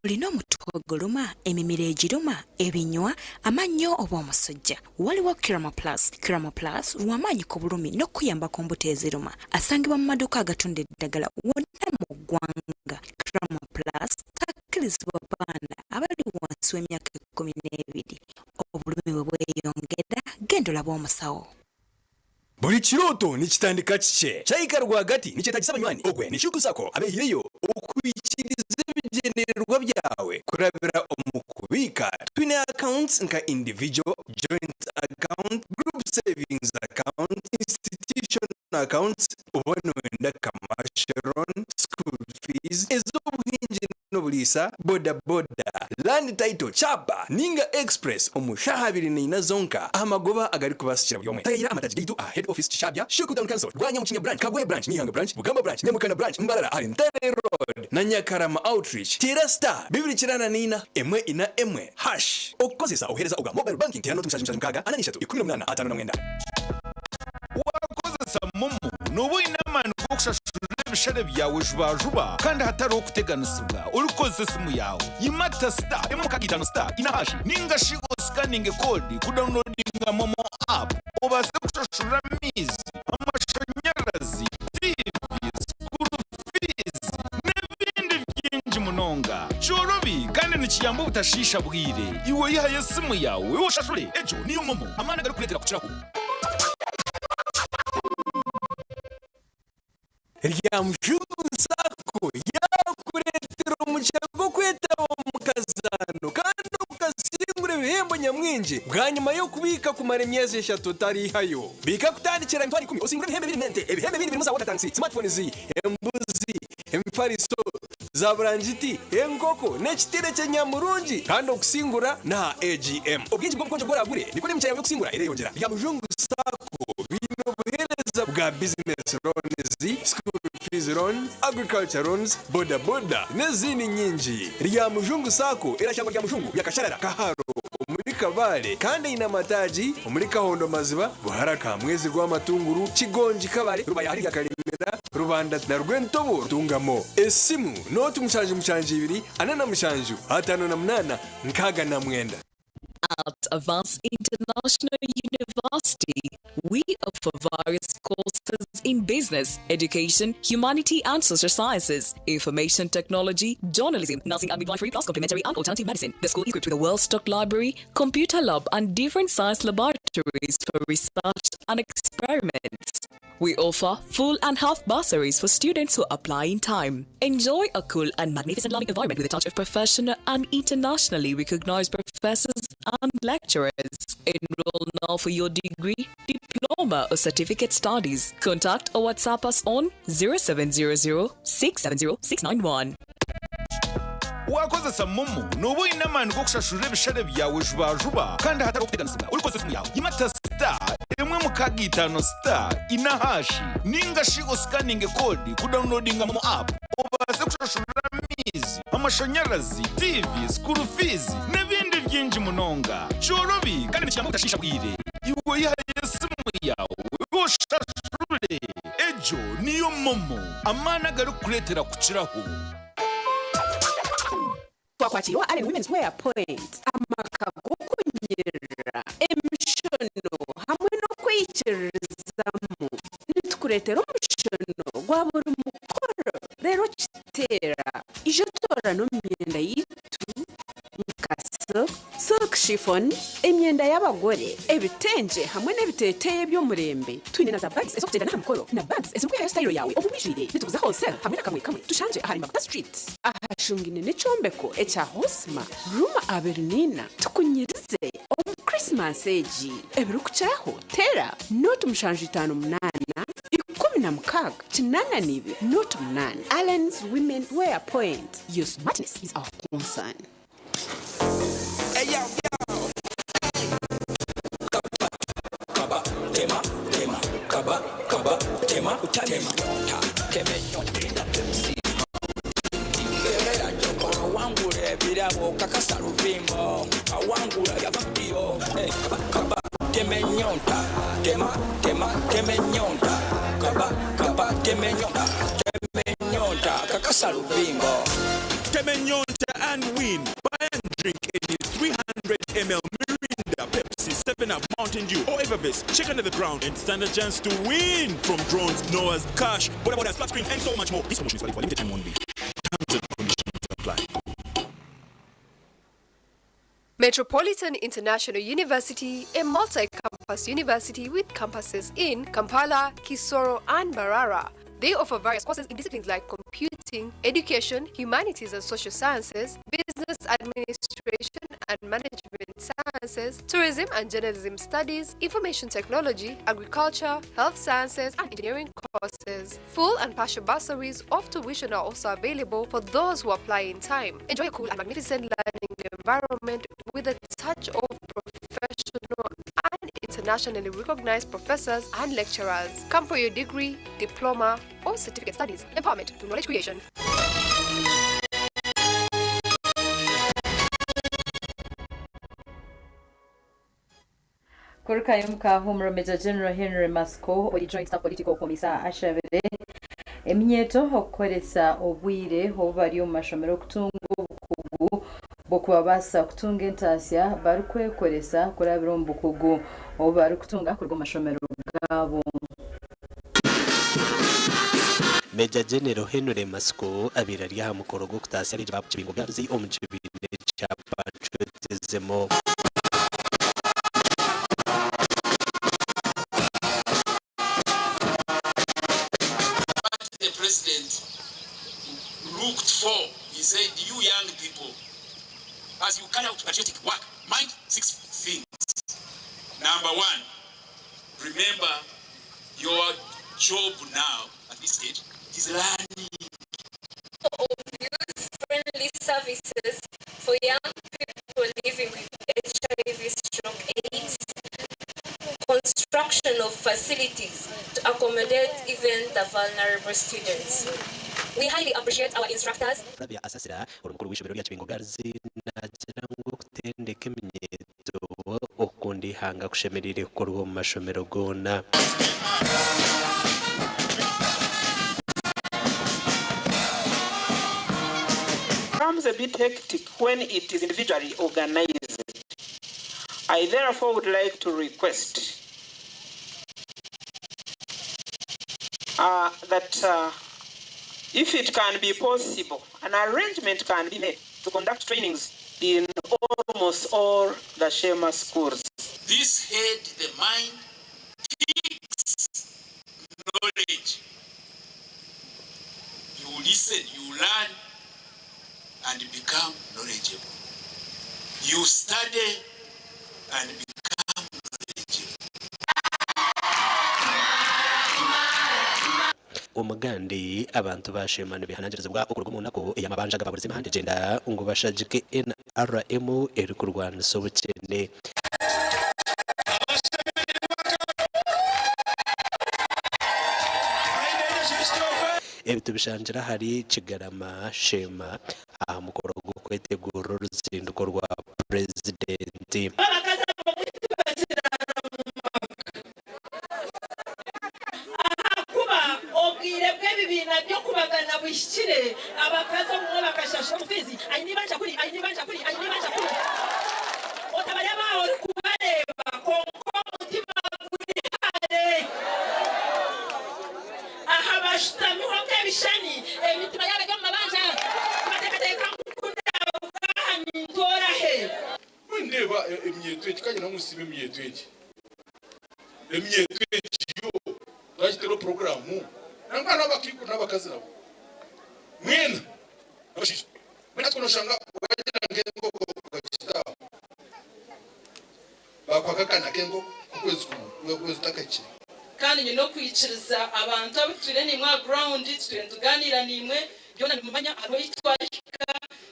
Olina omutwe oguluma, emimiro egiruma, ebinywa, amannyo oba omusujja. Waliwo Kiramo Plus. Kiramo Plus lw'amaanyi ku bulumi n'okuyamba ku mbuto eziruma. Asangibwa mu maduuka agatunda eddagala wonna mu ggwanga. Kiramo Plus takkirizibwa baana abali wansi w'emyaka 12. Obulumi bwe bweyongera, genda olabe omusawo. Buli kirooto nikitandika kikye. Kyayika rwagati nikyetagisa abanywanyi ogwe nikikusako abeeyireyo okuyikiriza ebigendererwa byawe kurabira omukubiika. Twine accounts nka individual, joint account, group savings account, institution accounts, obonwenda commercial loan, school fees, ez'obuhingi n'obuliisa, boda boda, land title, chapa, ninga express, omushaha 24 zonka, amagoba agali kubasikira buli omwe. Tayira amataji gaitu a head office Kishabya, Shikutown Council, Rwanya Mukinya branch, Kagwe branch, Nyihanga branch, Bugamba branch, Nyamukana branch, Mbarara, Arintare road, na Nyakarama outreach. Tira star, 294 emwe ina emwe hash. Okozesa ohereza oga mobile banking tirano tumushaji mkaga ananishatu 1859. Wakozesa momo nobu inamani okushashura ebishare byawe juba kandi hatari okuteganisibwa olukozesa simu yawe yimata star emwe mukagitano star ina hash ninga shigo scanning code kudownloadinga momo app obase kushashura mizi amashanyarazi TV school fees n'ebindi byinji munonga chorobi kandi nikiyamba ubutashisha bwire iwe yihaye simu yawe woshashule ejo niyo momo amana gari kuretera kucirako Ryamushunsako yakuretera umucyago kwetaba mu kazano kandi ukasingura ibihembo nyamwinji bwa nyuma yo kubika kumara imyezi 3 utarihayo. Bika kutandikira intwari 10 usingura ibihembo birinente ibihembo bindi bimuza watatansi smartphone zi embuzi emfariso za branjiti enkoko n'ekitire cy'Nyamurungi kandi okusingura na AGM. Ubwinji bwo bukonje bworagure niko nimcyaye yo kusingura ireyongera. Ryamushunsako bino buhereza bwa business loans, school fees loan, agriculture loans, boda boda n'izindi nyinji. Ryamushunsako irashyamba rya mushungu yakasharara kaharo muri Kabale kandi ina mataji muri Kahondo Maziba buharaka mwezi rw'amatunguru Kigonji Kabale Rubaya hari Karimera Rubanda na Rwentobo tungamo esimu noti mushaje 2 anana mushanju 58 nkaga na mwenda. At Advanced International University, we offer various courses in business, education, humanity and social sciences, information technology, journalism, nursing and midwifery, plus complementary and alternative medicine. The school equipped with a well-stocked library, computer lab and different science laboratories for research and experiments. We offer full and half bursaries for students who apply in time. Enjoy a cool and magnificent learning environment with a touch of professional and internationally recognized professors and lecturers. Enroll now for your degree, diploma or certificate studies. Contact or WhatsApp us on 0700 670 691. wakozesa momo nobu inamani okushashura ebishare byawe juba kandi hatari okuteganisibwa olukozesa simu yawe yimata star emwe mukagitano star ina hashi ninga shigo scanning code kudownloadinga momo app obase kushashura mizi amashanyarazi TV school fees n'ebindi byinji munonga chorobi kandi nikiyamba utashisha bwire iwe yihaye simu oshashule ejo niyo momo amana garukuletera kukiraho twakwakirwa ale women's wear point amaka gokunyerera emishono hamwe no kwikirizamu nitukuletera omushono gwa buri mukoro rero kitera ijo tora no myenda yitu nkaso silk chiffon emyenda y'abagore ebitenje hamwe n'ebiteeteye by'omurembe twine na za bags ezokugenda n'aha mukoro na bags ezirukwihayo style yawe obubijwire nituguza wholesale hamwe n'akamwe kamwe tushanje ahari Mbabazi street ahashungine n'ekyombeko ekya hosma ruma 29 tukunyirize omu Christmas egi ebirukukiraho tera noti 58 16 kinananibe noti 8 Allen's Women Wear Point. Your smartness is our concern. Hey yo, kaba tema kaba tema Kibera joko wangure birabo kakasa ruvimbo awangura yavambio kaba temenyonta temenyonta kaba temenyonta kakasa ruvimbo Temenyonta and win. Buy and drink any 300 ml Mirinda, Pepsi, 7-Up, Mountain Dew, or Everbest. Check under the ground and stand a chance to win from drones, Noah's, cash, whatever, flat screen, and so much more. This promotion is valid for limited time only. Terms and conditions apply. Metropolitan International University, a multi-campus university with campuses in Kampala, Kisoro, and Mbarara. They offer various courses in disciplines like computing, education, humanities and social sciences, business administration and management sciences, tourism and journalism studies, information technology, agriculture, health sciences, and engineering courses. Full and partial bursaries of tuition are also available for those who apply in time. Enjoy a cool and magnificent learning environment with a touch of professional and internationally recognized professors and lecturers. Come for your degree, diploma, or certificate studies. Empowerment to knowledge creation. Kurukayumka Humra Major General Henry Masco or the Joint Staff Political Commissar Ashavere Emieto okoresa obwire obali mu mashomero kutunga obukugu bokwabasa kutunga entasya barukwekoresa kurabira obukugu obali kutunga kurgo mashomero gabo. Major General Henry Masco abirari ha mukoro go kutasya ari babu kibingo byazi omujibine cyapa twetezemo. The president looked for, he said, you young people, as you carry out patriotic work, mind 6 things. Number 1, remember your job now at this stage is learning. Of youth-friendly services for young people living with HIV/AIDS, construction of facilities to accommodate even the vulnerable students. We highly appreciate our instructors. Rabia asasira urumukuru w'ishobero rya kibingo garzi nagira ngo kutendeke minyeto okundi hanga kushemerire kukorwa mu mashomero gona. Becomes a bit hectic when it is individually organized. I therefore would like to request that if it can be possible, an arrangement can be made to conduct trainings in almost all the Shema schools. This head, the mind, picks knowledge. You listen, you learn, and become knowledgeable. You study and become knowledgeable. Umugandi abantu bashimana bihanangirizwa ukurwa mu nako yamabanja gababurizima hande genda ngo bashajike NRM eri kurwana sobukene. Ebitu bishanjira hari Kigarama Shema mukoro go kwetegura uruzinduko rwa president. nabyo kubagana bishikire abakaza mu bakashasha mufizi ayinibanja kuri otabaya bawo kubareba konko mutima kuri hane aha bashitami honke bishani emitima y'abajya mu mabanja batekateka mukunda ubwahani ntora he ndeba imyeto ikanye no musime imyeto iki imyeto yo bashitero programu nangana abakiko n'abakazi nabo mwena abashisha mwena tkonoshanga wagira ngengo bakita bakwakakana kengo kwezi takachi kandi nyino kwiciriza abantu abitwire ni mwa ground tuganira nimwe byona nimumanya abo yitwarika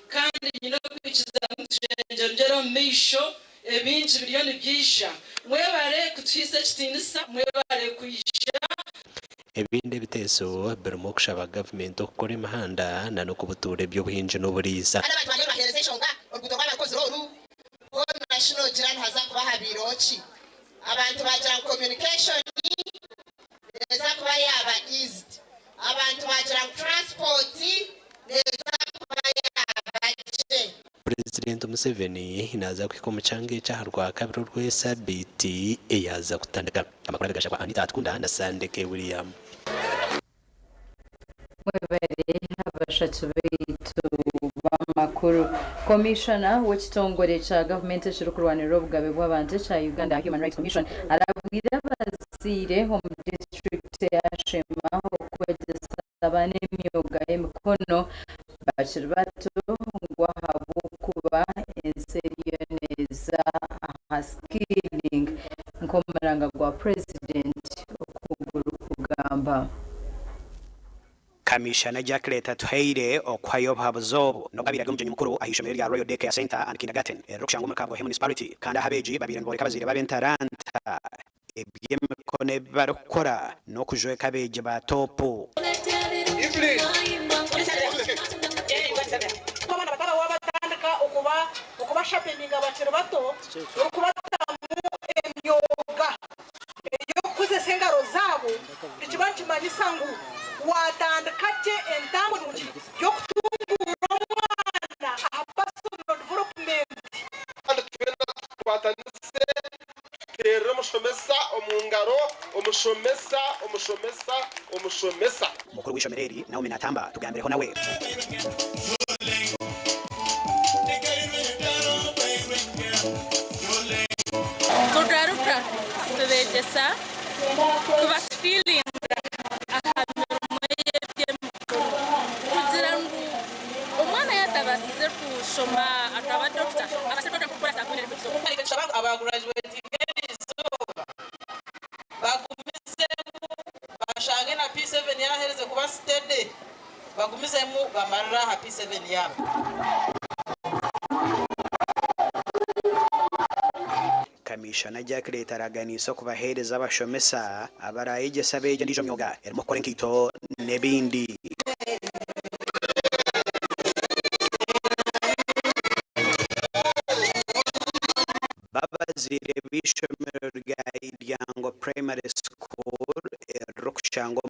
kandi nyino kwiciriza njero misho ebintu biliyoni byisha mwebare kutwise kitinisa mwebare kuyisha ebindi biteso birimo kushaba government okukora imihanda na no kubuture by'ubuhinji n'uburiza abantu bane bahereze shonga uruguto rw'abakozi roru national jiran haza kubaha biroki abantu bagira communication neza kuba yaba eased abantu bagira transport neza kuba yaba je President Museveni inaza kwikoma change cyaharwa kabiri rw'esabiti eyaza kutandika amakuru agasha kwa Anita Atkunda na Sandeke William mwebere abashatu beitu b'amakuru komishona w'ekitongole kya gavumenti ekirikurwanirira obugabe bw'abantu kya Uganda Human Rights Commission arabwira abaziire omu disitulikiti ya Shema okwegyesa abaana emyuga y'emikono bakiri bato ngo ahabw'okuba ensi eriyo neeza aha skilling nk'omuranga gwa purezidenti okuguru kugamba Kamishana Jacqueline Tuheire okwayo babuzobo no kabira gumje mukuru ahishomero ya Royal Daycare Center and Kindergarten rukshango makabo municipality kandi habeji babiri ngo kabazire babentaranta ebyemekone barukora no kujwe kabeji ba topu abana bakaba wabatandika okuba shopping abakiri bato okubatamu emyoga yo kuzesa engaro zaabo ikiba kimanyisa ngu watandika kye entambulungi yo kutungura omwana aha personal development twatandise terera omushomesa omungaro omushomesa mukuru w'ishomereri nawe minatamba tugambireho nawe kugaruka tubegesa kubasikirinda ahamirimo y'ebyemikono kugira ngo umwana yatabasize kushoma akaba dogita abasirikare gukora sakunere ku isoko abagraduate izuba bagumize bashange na P7 yahereze kuba steady bagumizemu bamarira ha P7 yabo Kamishana Jacqueline taraganiso kubahereza abashomesa abarayigesa beje ndijo myoga erimo kore nkito nebindi babazire bishomero ryango primary school rukshango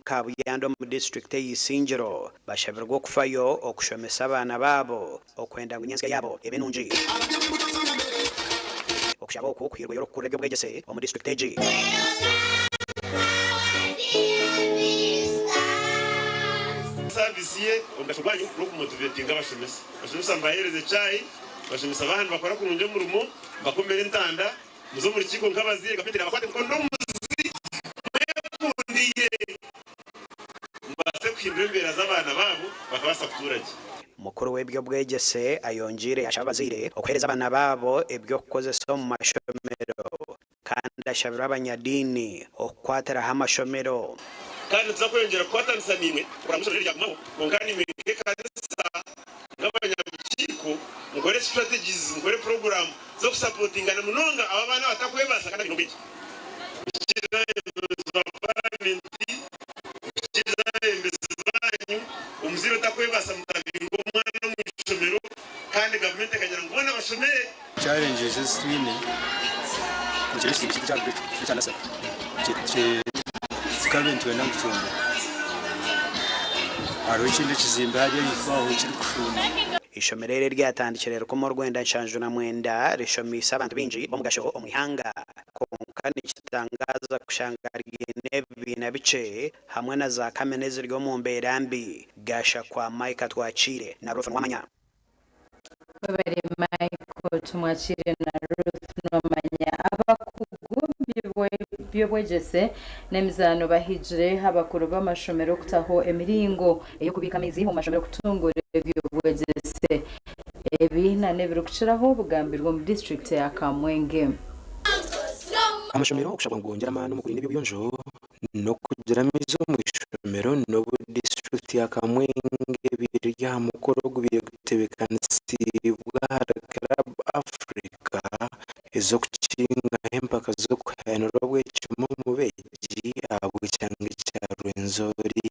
kabuyando mu district y'Isingiro bashabirwa kufayo okushomesa abana babo okwenda ngunyense yabo ebenunji okushaba okukwirwa yoro kurege bwegese mu district AG service ye undashobanye no kumotivatinga abashomesa mbahereze chai bashomesa abantu bakora ku runje murumo bakomera intanda muzo muri kiko nk'abazire gapetera bakwate kondo muzi kundiye mbase kwindembera z'abana babo bakabasa kuturage mukuru w'ebyo bwegese ayonjire ashabazire okwereza abana babo ebyo kukozesa mu mashomero kandi ashabira abanyadini okwatera hamashomero kandi tuzakwengera kwatanisa nimwe uramushorera ryagumamo ngani meke kanisa ngabanyabukiko ngore strategies ngore program zo supportinga na munonga aba bana batakwebasa kandi bintu biki umuziro takwebasa mutabingo mwana mu ishomero kandi government kagera ngo bana bashomere challenges twine kirisi cyangwa se kabentuwe na mchumba hariho ikindi kizimbe hajya yifaho kiri kufuma ishomerere ryatandikira rukomo rwenda nshanju na mwenda rishomisa abantu binji bo mugasho omwihanga konkani kitangaza kushangarigene bina bice hamwe na za kamenezi ryo mu mberambi gasha kwa Mike twacire na Ruth Mwamanya babari Michael tumwacire na Ruth Mwamanya abakugumbi byobwegese nemizano bahijire abakuru b'amashomero kutaho emiringo yo kubika mizi mu mashomero kutungura byobwegese ebi nane birukuciraho bugambirwa mu district ya Kamwenge amashomero kushaka ngongera amano mu kurinda ibyo byonjo no kugira mizo mu ishomero no district ya Kamwenge birya mukoro gubiye gutebekanisi bwa Club Africa ezo kukinga empaka zo kwenera bw'ekimo mu beji abo cyangwa cya Rwenzori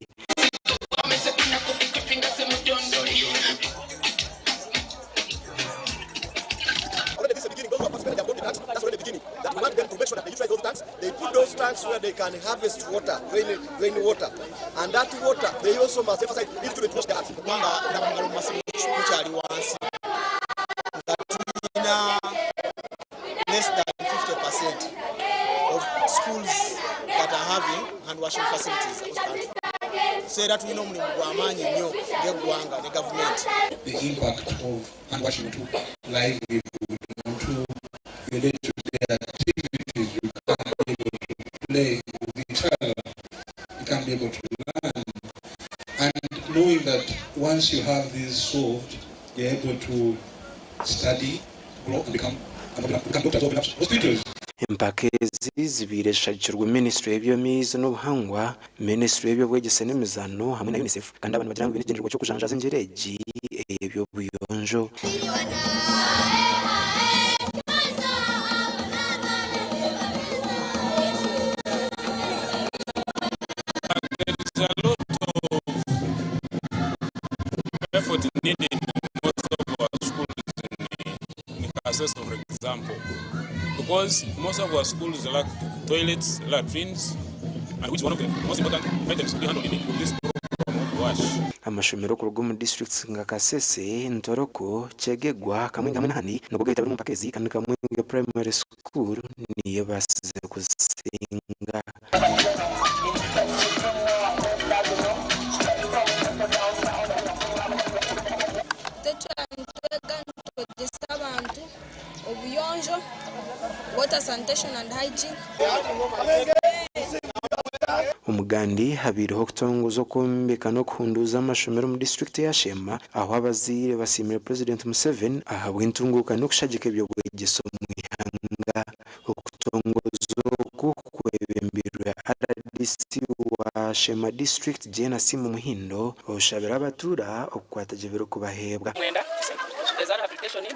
They put those tanks where they can harvest water, rainy water, and that water they also must emphasize it to be washed out. Less than 50% of schools that are having hand washing facilities. Say that we know the government. The impact of hand washing to livelihood, to relate to their activities, you can't be able to play with each other, you can't be able to learn. And knowing that once you have this solved, you're able to study, grow, and become doctors, open up hospitals. impakezi zibireshakirwa ministry y'ebyemizi n'ubuhangwa ministry y'ebyobwegese n'emizano hamwe na UNICEF kandi abantu bagira ngo binigenderwa cyo kujanjaza ingereji ebyo buyonjo effort needed in most of our schools in Kasese, for example, because most of our schools lack toilets, latrines, and which one of the most important items to be handled in this program of WASH. amashomero ku rugo mu districts nga Kasese Ntoroko Chegegwa Kamwenge Munani no kugahita mu mpakezi kandi Kamwenge primary school niyo basize kusinga water sanitation and hygiene. umugandi habiriho kutongoza kumbeka no kuhunduza amashomero mu district ya Shema aho abazire basimira President Museveni ahabwa intunguka no kushagika ibyo bwegeso mu ihanga okutongoza kukwebembirwa RDC wa Shema district jena simu muhindo oshabira abatura okukwataje biro kubahebwa There's an application in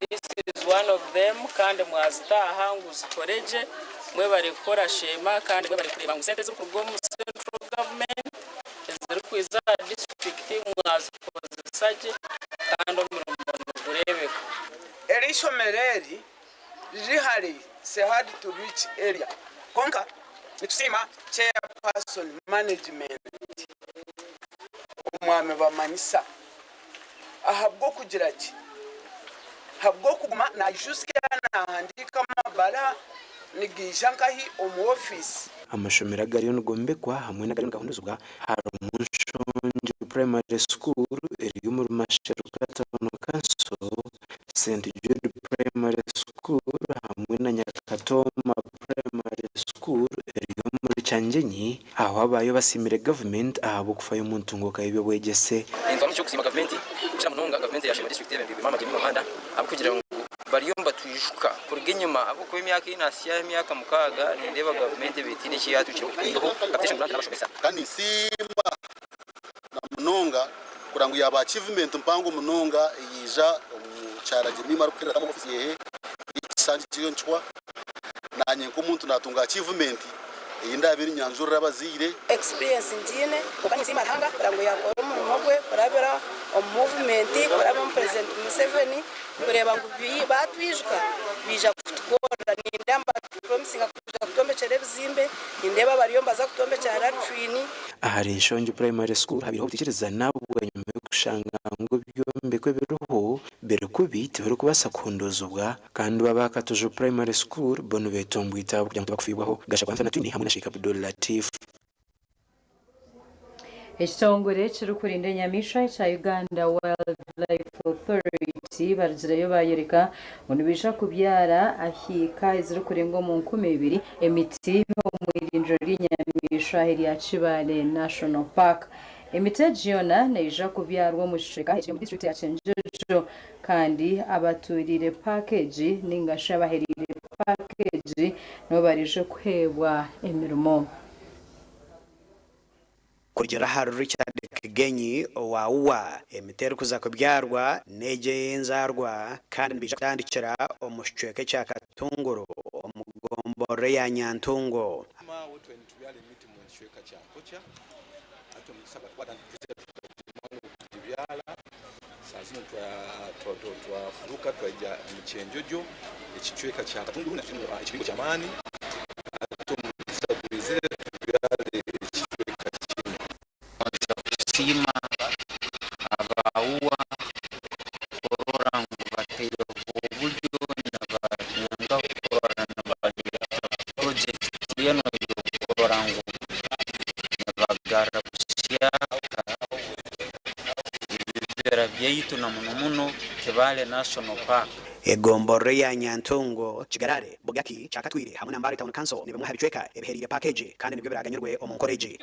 This is one of them kandi mwazitaha nguzikoreje mwe bari gukora Shema kandi mwe bari kureba ngo sente zo kurwo mu central government ziri kwiza district mwazikozesage kandi umurimo gurebeka erishomereri rihari se hard to reach area konka nitusima chairperson management umwame bamanyisa ahabwo kugira ki habwo kuguma na jusque na handika mabara nigisha nkahi omu office amashomero agariyo nugombekwa hamwe n'agariyo gahunduzwa hari umunshonje primary school eri mu mashero katano kanso St Jude primary school hamwe na Nyakatoma primary school eri muri Cyangenyi aho abayo basimire government ahabo kufayo muntungo kayibyo bwegese inzo cyo kusima government cyamunonga government ya Shema district y'ebyo mama gemi muhanda abo kugira ngo bariyomba tuyishuka kurige nyuma abo ko imyaka inasiya imyaka mukaga ndeba government bitine cyo yatucyo iho application grant n'abashomesa kandi simba na munonga kurangu yaba achievement mpango munonga yija cyaraje mimara kukira mu office yehe isanji cyonchwa nanye ko umuntu natunga achievement indabiri nyanjura abazire experience ndine ukanye simba hanga kurangu yakora umuntu gwe kurabera movement kuraba president Museveni kureba ngo batwijwa bija kutugora nindamba promising kuja kutombe chere bizimbe indeba bariyomba za kutombe cha latrini ahari Nshongi Primary School habiriho gutekereza nabo nyuma yo gushanga ngo byombe kwe biruho berekubi tibero kubasa kundozubwa kandi babakatuje Primary School bono betombwita kugira ngo bakufibwaho gasha kwa Anthony hamwe na Sheikh Abdul Latif. Ekitongole kirukurinda enyamisha kya Uganda Wildlife Authority barizirayo bayereka ngo nibisha kubyara ahika ezirukurenga mu 2000 emiti mu irindiro ry'inyamisha ya Kibale National Park. Emiti giona neija kubyarwa mu Sheka mu district ya Chenjejo kandi abaturire package ningasha baherire package no barije kuhebwa emirimo. Kugera hari Richard Kigenyi wawa emitero kuza kubyarwa neje yenzarwa kandi bija kutandikira omushweke cya Katunguru omugombore ya Nyantungo twafuruka twaja mu Chenjojo ekicweka cya Katunguru na ekibigo cy'amani sima abaua korora ngo batera uburyo n'abanyanga korora n'abagira project yano korora ngo n'abagara kusyaka ibibera byayitu na muno Kibale National Park egombore ya Nyantungo Kigarare Bugaki Chakatwire hamwe na Mbari Town Council nibwo habicweka ebiherire package kandi nibyo biraganyurwe omunkoreje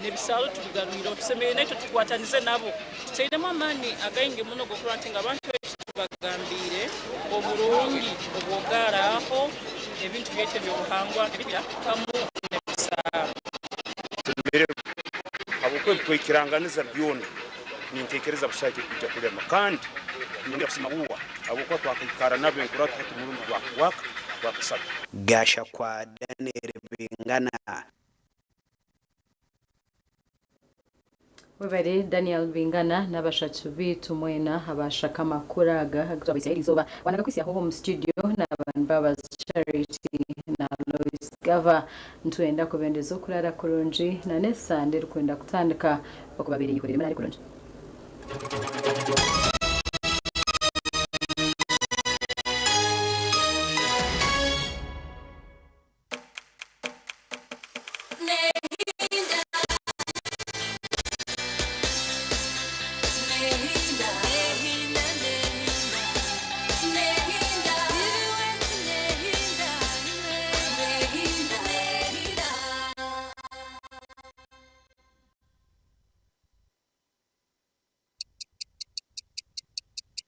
nebisalo tubigarurira tusemeye neto tukwatanize nabo tuteiremo amani againge muno go kurantinga abantu bagambire oburungi obwogaraho ebintu byete byobuhangwa ebibira kamu nebisalo tumbere abukwe kwekiranganiza byona nintekereza bushake kujya kurema kandi ndi kusema huwa abukwe twakikara nabyo nkura tuti muri waka wakasaba gasha kwa Daniel Bingana webare Daniel Bingana n'abashatsi bitu mwena abashaka makuraga hagabise izoba wanaga kwisi aho mu studio n'abantu Mbabazi Charity na Lois Gava ntwenda kubendezo kurara kurunji na nesande rukwenda kutandika bakubabiri yikorera muri kurunji.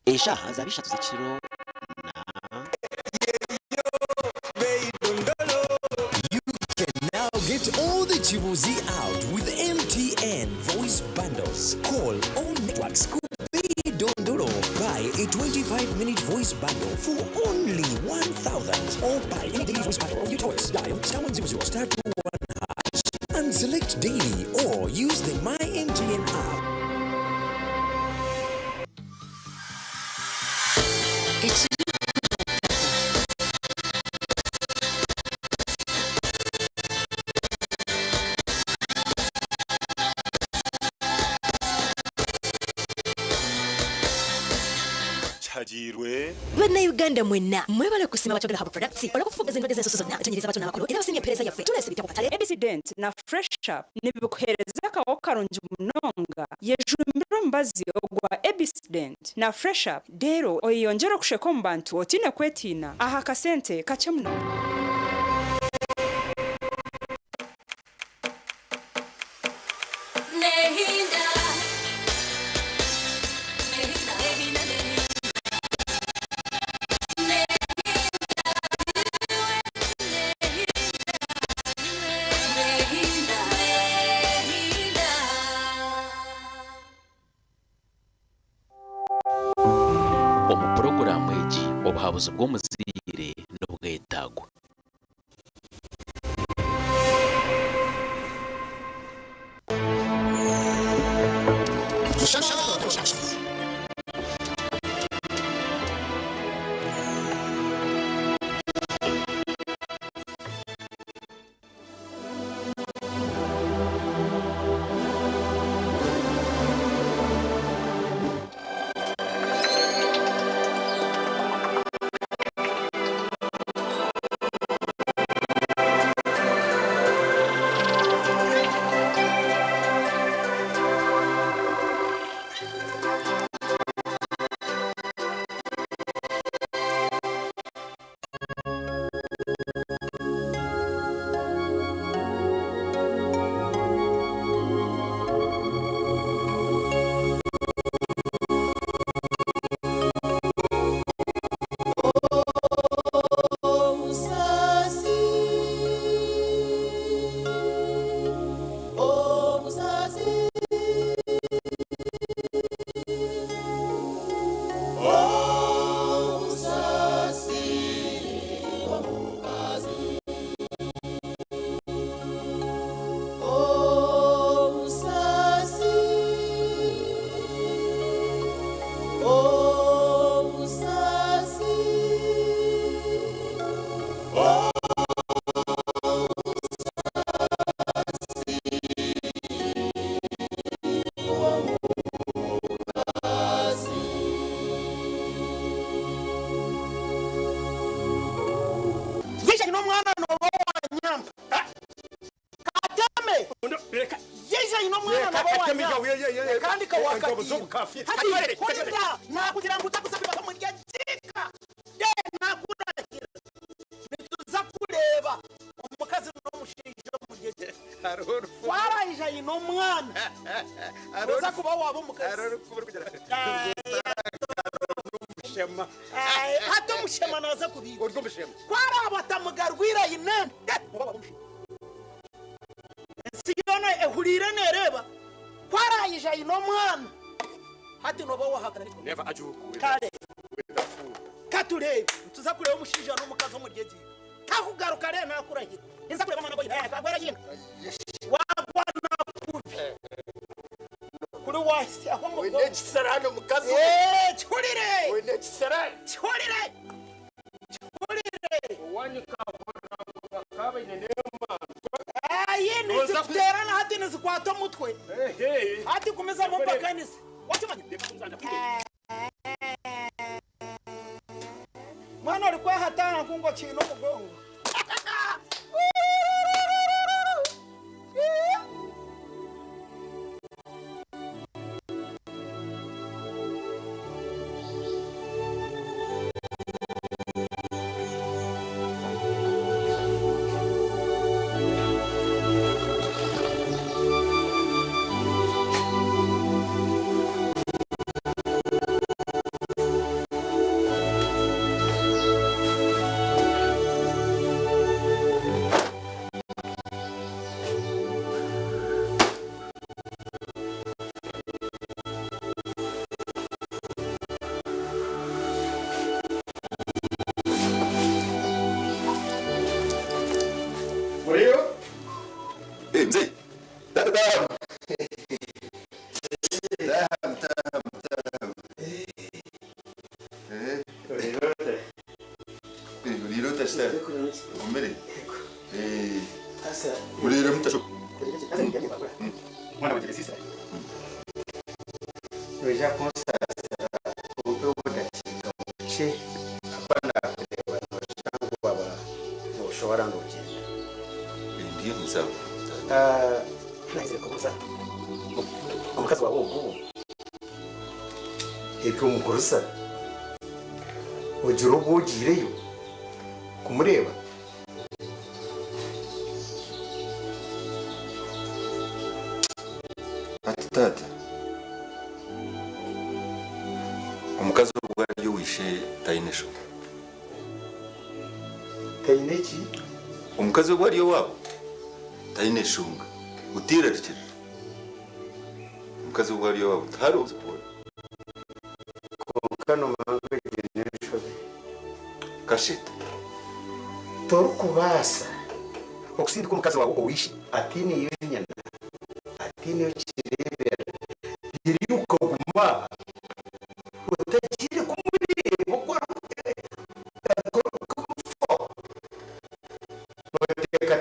Esha zabishatu zikiro You can now get all the Chibuzi out with MTN voice bundles. Call all networks. Dondoro. Buy a 25-minute voice bundle for only 1,000 or buy any daily voice bundle of your choice. Dial *100 *21# and select daily or use the My MTN app. Bana Uganda mwena mwebale kusima bachogera habo products olakufuga zintu zezo zona tunyiriza bato nabakuru ira basimye pereza yafe tulese bitako patale Abacedent na fresh up nibikuhereza kawo karungi munonga yejumbiro mbazi ogwa Abacedent na fresh up dero oyongera kusheka mu bantu otine kwetina aha kasente kachemuno obuhabuzi bw'omuzire n'obwetagwa reka yeja ino mwana nabo wanya kandi kawakati nakugira ngo utakusabira bamurya jika nakurahira nituza kureba umukazi n'umushinja mugeze warayija ino mwana uza kuba wabo umukazi mushema hato mushema naza kubiga urwo mushema kwara batamugarwira inene siyona ehurire nereba kwarayija ino mwana hati no bawo hagarika never ajuku kare katurebe tuza kureba umushinja n'umukazi w'umugezi kakugaruka rero nakurahira inza kureba mwana boye kwara yinka wagwa nakubi kuri wasi aho mu wene kisarano mukazi churire wene kisarano churire wanyika kaba ine yini zikuterana hati nizikwato mutwe hati kumeza mumpakanisi watumanye mwana alikuwa hatana kungo chino mugongo mzee Lirote sta. Umere. Asa. Mulira mtasho. Mwana wajile sisa. Weja konsa upewo dachika. Che hapana kulewa shangu baba. Ushawara ngoje. Ndiyo msawa. Naize kubuza. Umukazi wawe ubu. Eko mukurusa. Ujuru bugireyo kumureba. Atata. Umukazi w'ubwaryo wishe tayinesho. Tayineki? Umukazi w'ubwaryo wabo tayineshunga. Utira rikira. Umukazi w'ubwaryo wabo taruzi kubona. Kano mangwe genesho. Kashita. Toru kubasa. Okusindi kumukazi wawe owishi atini yonyana. Atini yochirebera. Yiriuko guma. Utajire kumureba kwa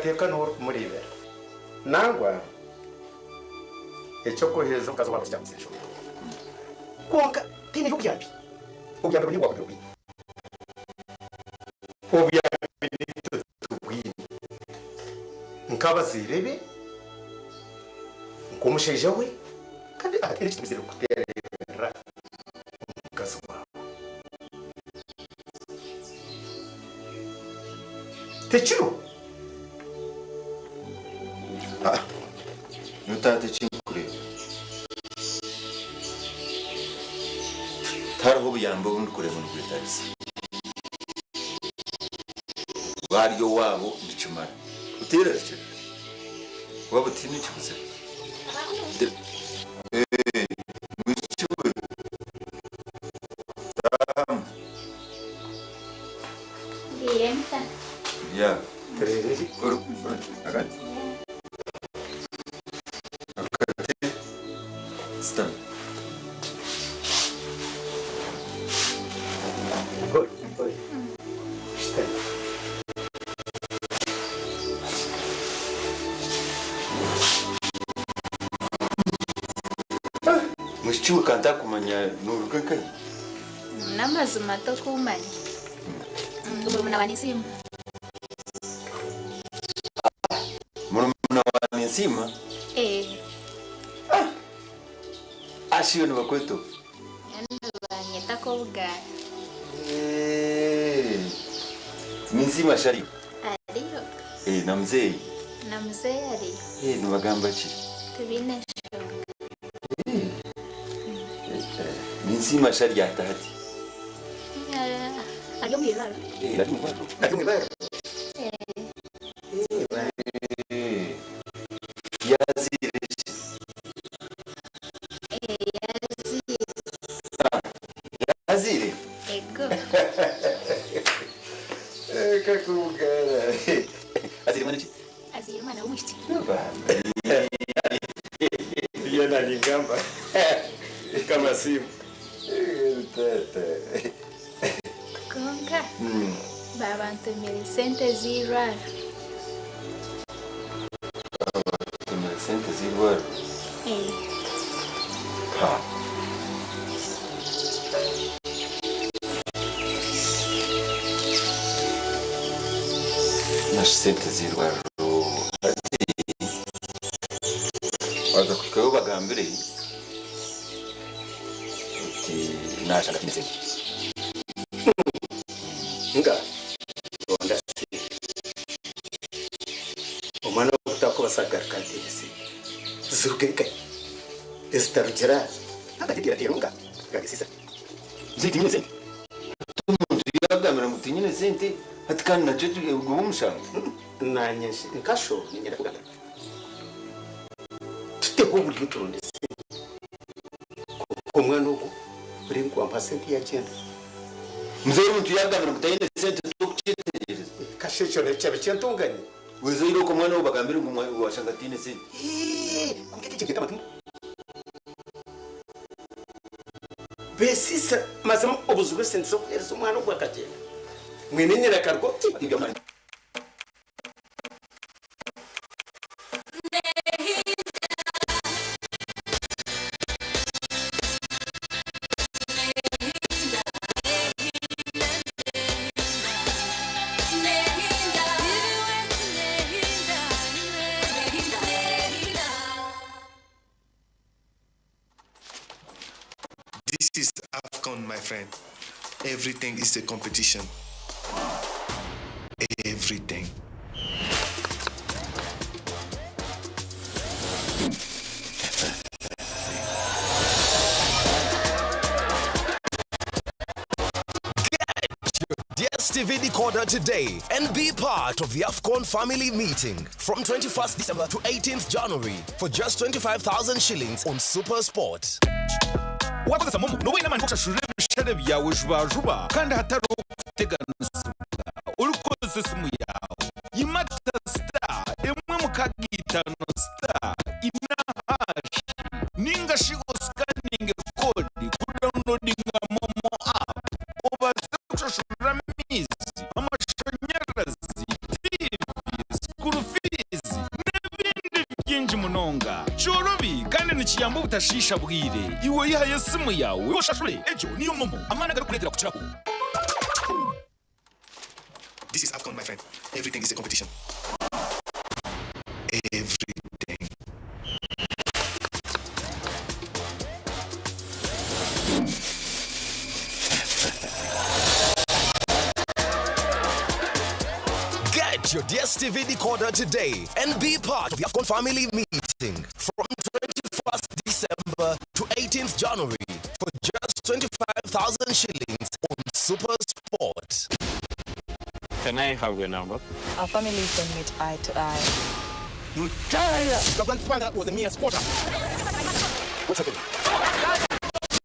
teka no kumurebera. Nangwa echoko hezo mukazi wawe cyamsesho. Konka tini yubyambi. Ubyambi ni wawe. Nkabazirebe nkomusheje we kandi atiri kimizero kuterera mukazi wawe tekiro nutate chinkure tarho buyambo undukure mu kwitarisa baryo wabo ndicumara utira rikira wabo tini cyose wichuwe Bienta. ya oro agad akate stan good Mushichiwe kanta kumanya nurukankai Namazu mato kumanya. Ngubona wanisimu. murumuna wa nsima Ashiyo ni wakwetu. Nyetako ugali. Minzima shari. Aliyo. Na mzee. Na mzee aliyo. Ni wagamba chi. Tubine Minzima shari ya tahati. Aliyo mwibaro. Aliyo mwibaro. Yazire. Yazire. Ego. Kakugara. Azire mwana chi? Azire mwana umwiti. Yana lingamba. Kama simu. Tata. Konka. Baba ntumire sente zirwara. Ntumire sente zirwara. Nas sente zirwara. Waza kwikayo bagambire. Nashaka kimeze. Nga onda si omwana okutako basagara kantese zurugeka estarujera agatikira tirunga gagisisa Zitinyine sente. Tumuntu yagamira mutinyine sente atikana nacho gumusanga. Nanyeshe nkasho nyera kugana tuteko buri turonde sente omwana uko uri ngwampa sente ya cyenda Mzee muntu yagamira mutayine sente tukitegereza. Kashecho nechabe cyantunganye. Wezero ko mwana ubagambira ngo washangatine sente. Kungeke kigeta matu. Besisa mazamo obuzube sente so kuhereza umwana gwakagenda. Mwenenyera kargo ibyo mwana. This is AFCON, my friend. Everything is a competition. Everything. DSTV decoder today and be part of the AFCON family meeting from 21st December to 18th January for just 25,000 shillings on Super Sport. wakoze momo no wina manje kushashurira bishare byawe juba kandi hatari kuteganisuka urukoze simu yawe yimata star emwe mukagitano star inahashi ninga shigo scanning code kudownloading momo app obaze kushashurira mizi amashanyarazi TV school fees n'ibindi byinshi munonga chorobi kandi nikiyambo butashisha bwire iwe yihaye simu yawe woshashule ejo niyo momo amana gari kuretera kuchiraho. This is AFCON, my friend. Everything is a competition. Everything. Get your DSTV decoder today and be part of the AFCON family meeting from 21st December to 18th January for just 25,000 shillings on Super Sport. Can I have your number? Our families don't meet eye to eye. You tired? The grandfather was a mere squatter. What's happening?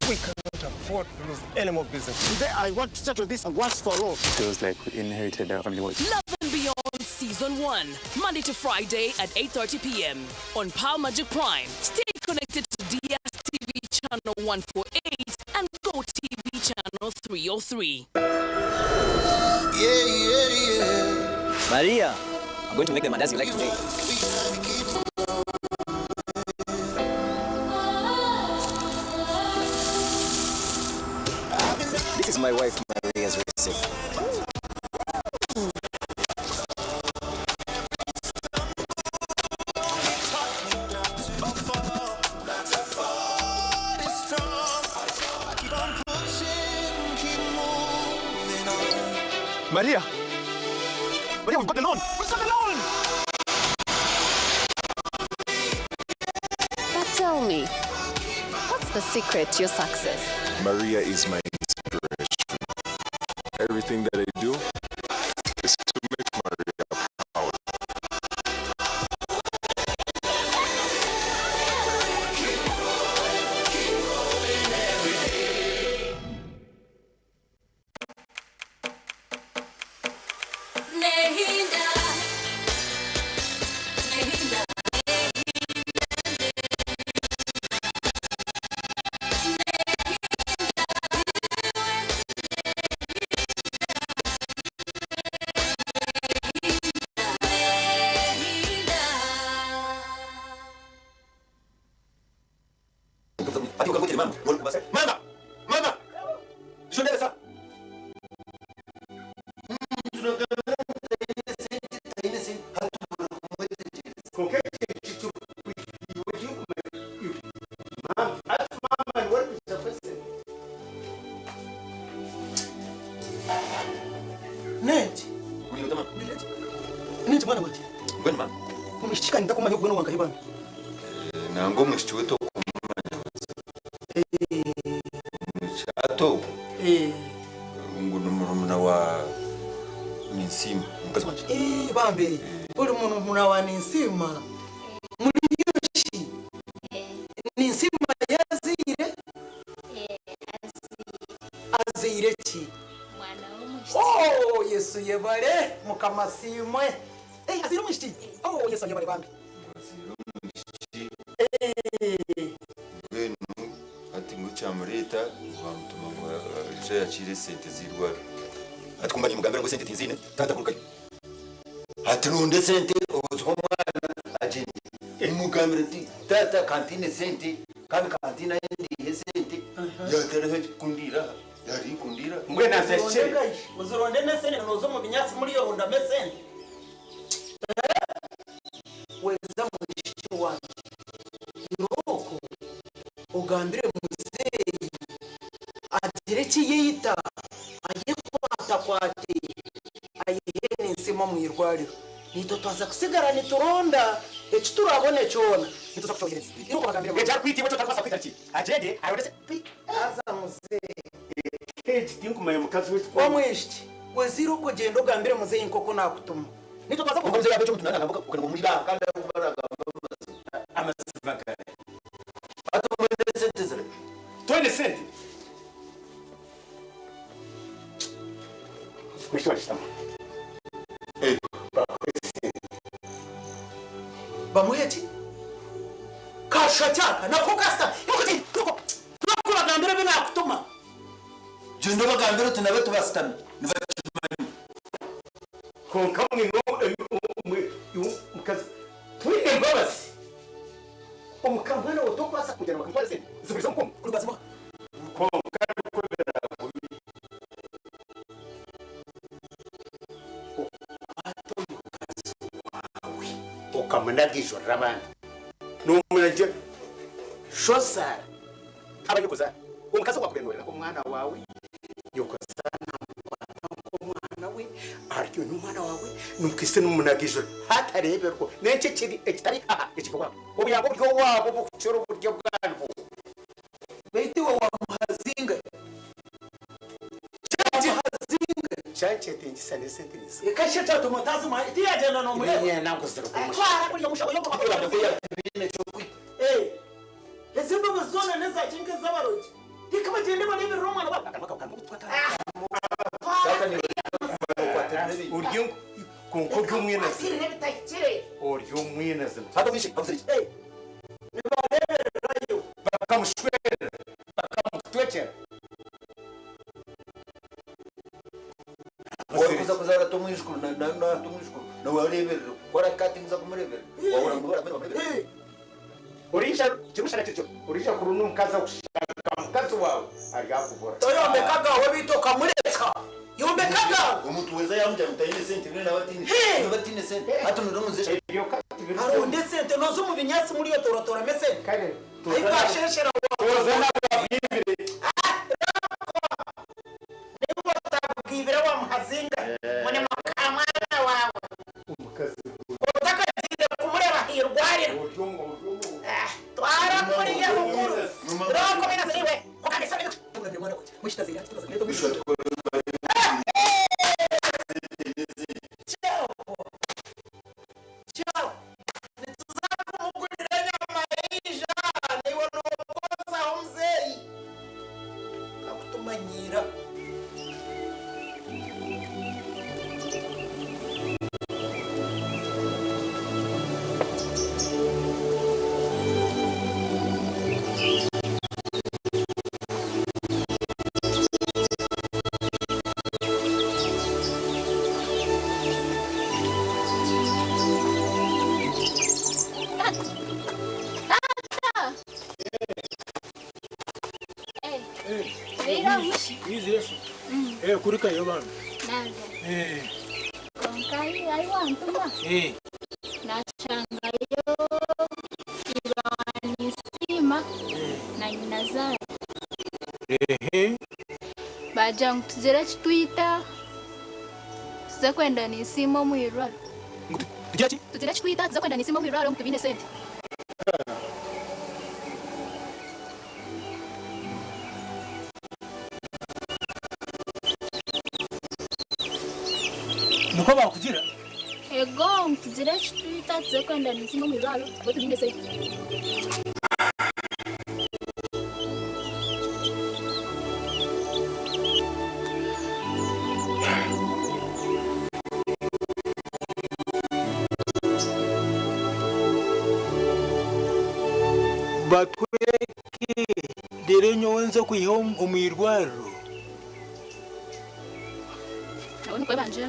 We cannot afford to lose any more business. Today I want to settle this once for all. Feels like we inherited our family voice. Love and Beyond Season 1, Monday to Friday at 8:30 p.m. on Power Magic Prime. Stay connected to DSTV channel 148 and GoTV channel 303. Maria, I'm going to make the mandazi you like today. This is my wife Maria's recipe. Maria, we've got the loan. We've got the loan. But tell me, what's the secret to your success? Maria is my inspiration. Everything that I do is to make Maria proud. Mama! Je n'ai ça. Neti mwana wati. Gwen man. Umeshika nitakumanya gwen wanka ibana. Na ngomwe chiweto kumanya. Chato. Ngunu wa Ninsima. Bambe. Uri muna wa Ninsima. Muri yoshi. Ninsima yazire. Azire chi. Oh, Yesu yebare mukamasimwe. Azire mushiti. Oh, Yesu yebare bambe. Benu ati ngucamureta wamutuma ngo je yacire sente zirwara. Ati kumbanye mugambira ngo sente tizine tata kurukaye. Ati runde sente umwana agende. Mugambira ati tata kantine sente kandi kantina yindi sente. Yatera kundira. Yari kundira. Mwe naseshe. Uzuronde nesene nozo mu binyasi muri yo runda mesene. Weza mushiki wanjye. Iroko ugambire muzeyi agereki yita aye kwata kwate ayihene nsima mu irwariro nito twaza kusigara nituronda eci turabone cyona nituza kucogereza iroko bagambire ngeja kwitiwe cyo takwasa kwitaki agende ayodese aza muzeyi keji tinkumaye mukazi wetu wamwishiki weziro ko genda ugambire muzeyi nkoko nakutuma nito twaza kuvuze yabe cyo mutunana ngambuka ukana muri ba kandi ubaraga amazivaka Twende senti. Mwisho shitama. Bamuheti. Kasha chaka na fokasta. Yuko. Nakula gambira bina kutuma. Jendo bagambira tunabe tubasitana. Nibachimani. Konka mukazi. Twine Mbabazi. Umukambana otopasa kujana bakampara sente. Zibiriza mkomo kuri bazima. Konka kubera kubi. Ukamanda gisho rabandi. Numuraje shosa. Abayukoza. Umukazi wakubenurira ko mwana wawe. Yokoza mwana we. Aryo n'umwana wawe. Numukise n'umunagisho. Hatareberwa. Nece kiri ekitari aha ekikwa. Ubuyango bwo wabo bukucoro buryo bwanbo. Beiti wa muhazinga. Chache tingisane sentensi. Ekashe tatu mutazi ma tiya jana no muri. Ni nango zero kumusha. Kwara kuri musha yo kwa bine chokwi. Ezimba bazona neza chinke zabaroji. Dikama jende ba nibi Roma ba. Sasa ni uryo konko ry'umwena. Asiri nebitayicire. Uryo umwena zero. Hata bishi kamsiri. Nibareberayo. Bakamushwera. Bakamutwekera. Kuza kuzara tumwishukuru na tumwishukuru na warebera kora kati nza kumurebera wabura mubara mbere urisha kimushana cyo urisha kurunu mukaza gushaka mukazi wawe ari yakuvura toyo mekaga we bitoka mureka yo mekaga umuntu weza yamujya mutayine sente bine nabatine sente hatuno muze iyo kati bine aronde sente nozo mu binyasi muri yo toratora mesente kare ayibasheshera wazana babimbire ibira wa muhazinga twaramuriye mukuru roko bina ziriwe kukamesa bino mushitazira kurika yo bana konkai ai wantuma nachangayo ibani sima na nyinaza baja ngutuzera chitwita tuza kwenda ni simo mwirwaro Tujati? Tuzera chitwita tuza kwenda ni simo mwirwaro mutubine sente nuko bakugira ego tuzera chitwita tuza kwenda ni simo mwirwaro mutubine sente batweke dere nyonza kuyiha umwirwaro nabona ko banje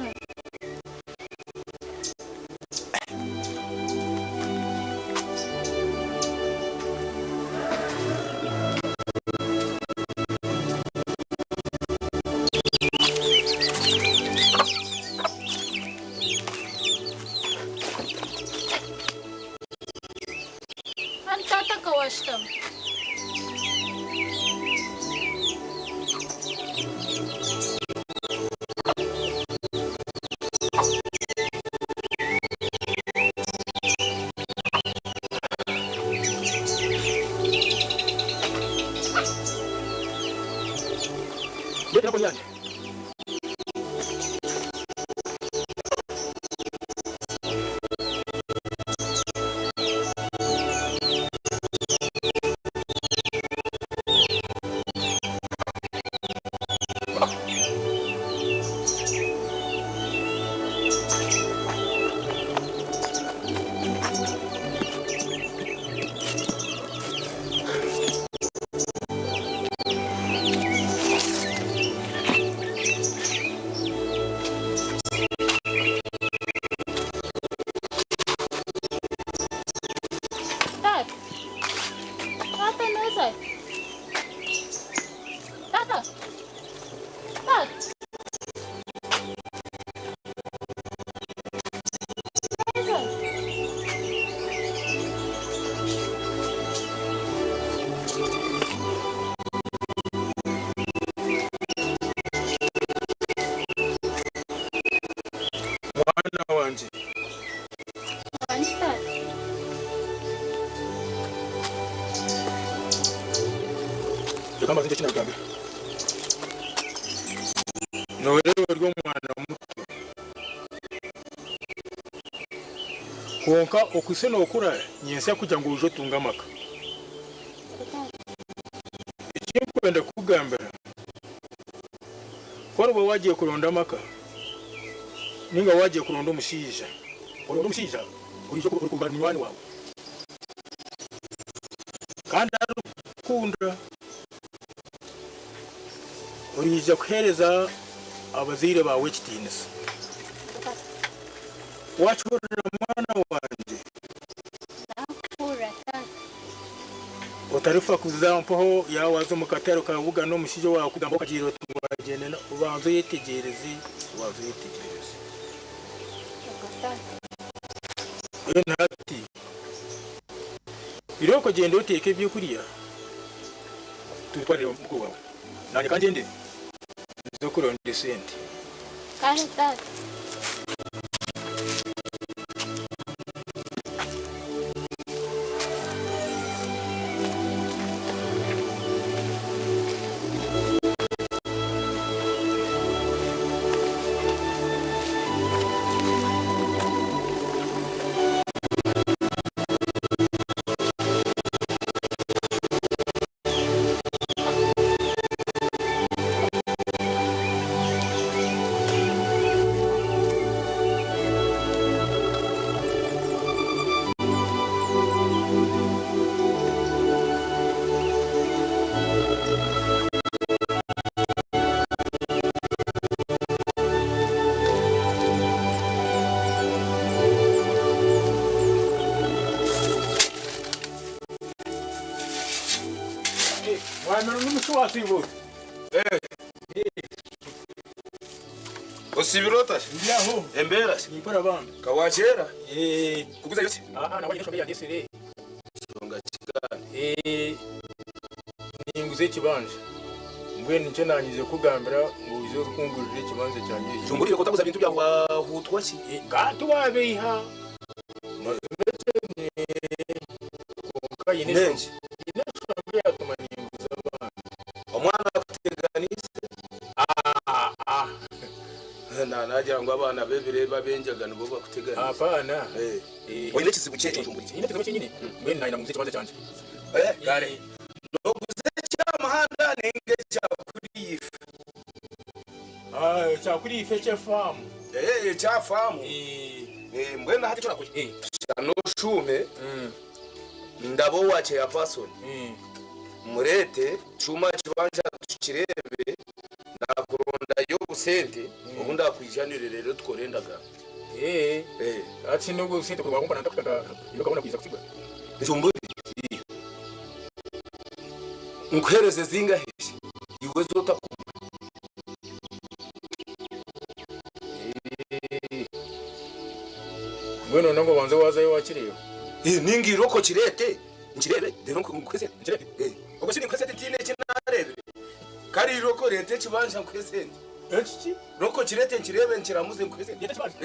antata kawashtam dere ko yani Tata nasa Tata Tata mwana wanje kama zile china gabe no wewe rwo mwana muto konka okwiseno okura nyense kugira ngo ujo tunga maka ikindi kwenda kugambira ko rubo wagiye kuronda maka ninga wagiye kuronda umushisha urijo kurukumbana n'umwana wawe kandi arukunda urija kuhereza abazire bawe kitinisa wachurira mwana wanje utarifa kuzampoho yawazo mukatero kavuga no mushijo wawe kugamba kagiro tugwagene ubanzo yetegereze ntati iroko gende uteke byukuriya tupare mukuru wawe nanye kandi ndi zo kuronda sente kandi tata Mwana n'umushwasi bo. Osibirota. Ndiaho. Embera. Nimpora bana. Kawachera. Kukuza yote. Nabaye shombe ya desire. Songa kigana. Ninguze kibanje. Mbwe nice nanyize kugambira ngo uze kungurira ikibanza cyanje. Tungurire kotakuza bintu bya wahutwa ki? Gato wabeha. Mazumete ni kokayine. Nenje. Inashombe yatuma ninguza bana. Omwana akuteganise. Nagira ngo abana bebere babenjaga nibo bakuteganise. Apana. Oyine kisibu cyecho cyumuri. Ine kisibu cyine. Mbwe nayina mu kibanza cyanje. Gare. Noguze cyamahanda nenge cyakurife. Cyakuri ife cya farm. Cya farm. Mbwe na hati cyo nakuye. Shano shume. Ndabo wache ya person. Murete chuma kibanja tukirebe nakuronda yo busente ubundi akwijanire rero tworendaga. Ati no gusente kwa ngomba ndakutaka iyo kabona kwiza kutigwa. Nzumburi. Nkwereze zinga heshi. Iwe zota Bueno nango banze wazayo wakiriyo. Ningi roko kirete. Nkirebe rero nkwese nkirebe. Ubwo shini nkwese tine kinarebe. Kari roko rete kibanja nkwese. Eki roko kirete nkirebe nkiramuze nkwese. Yete kibanja.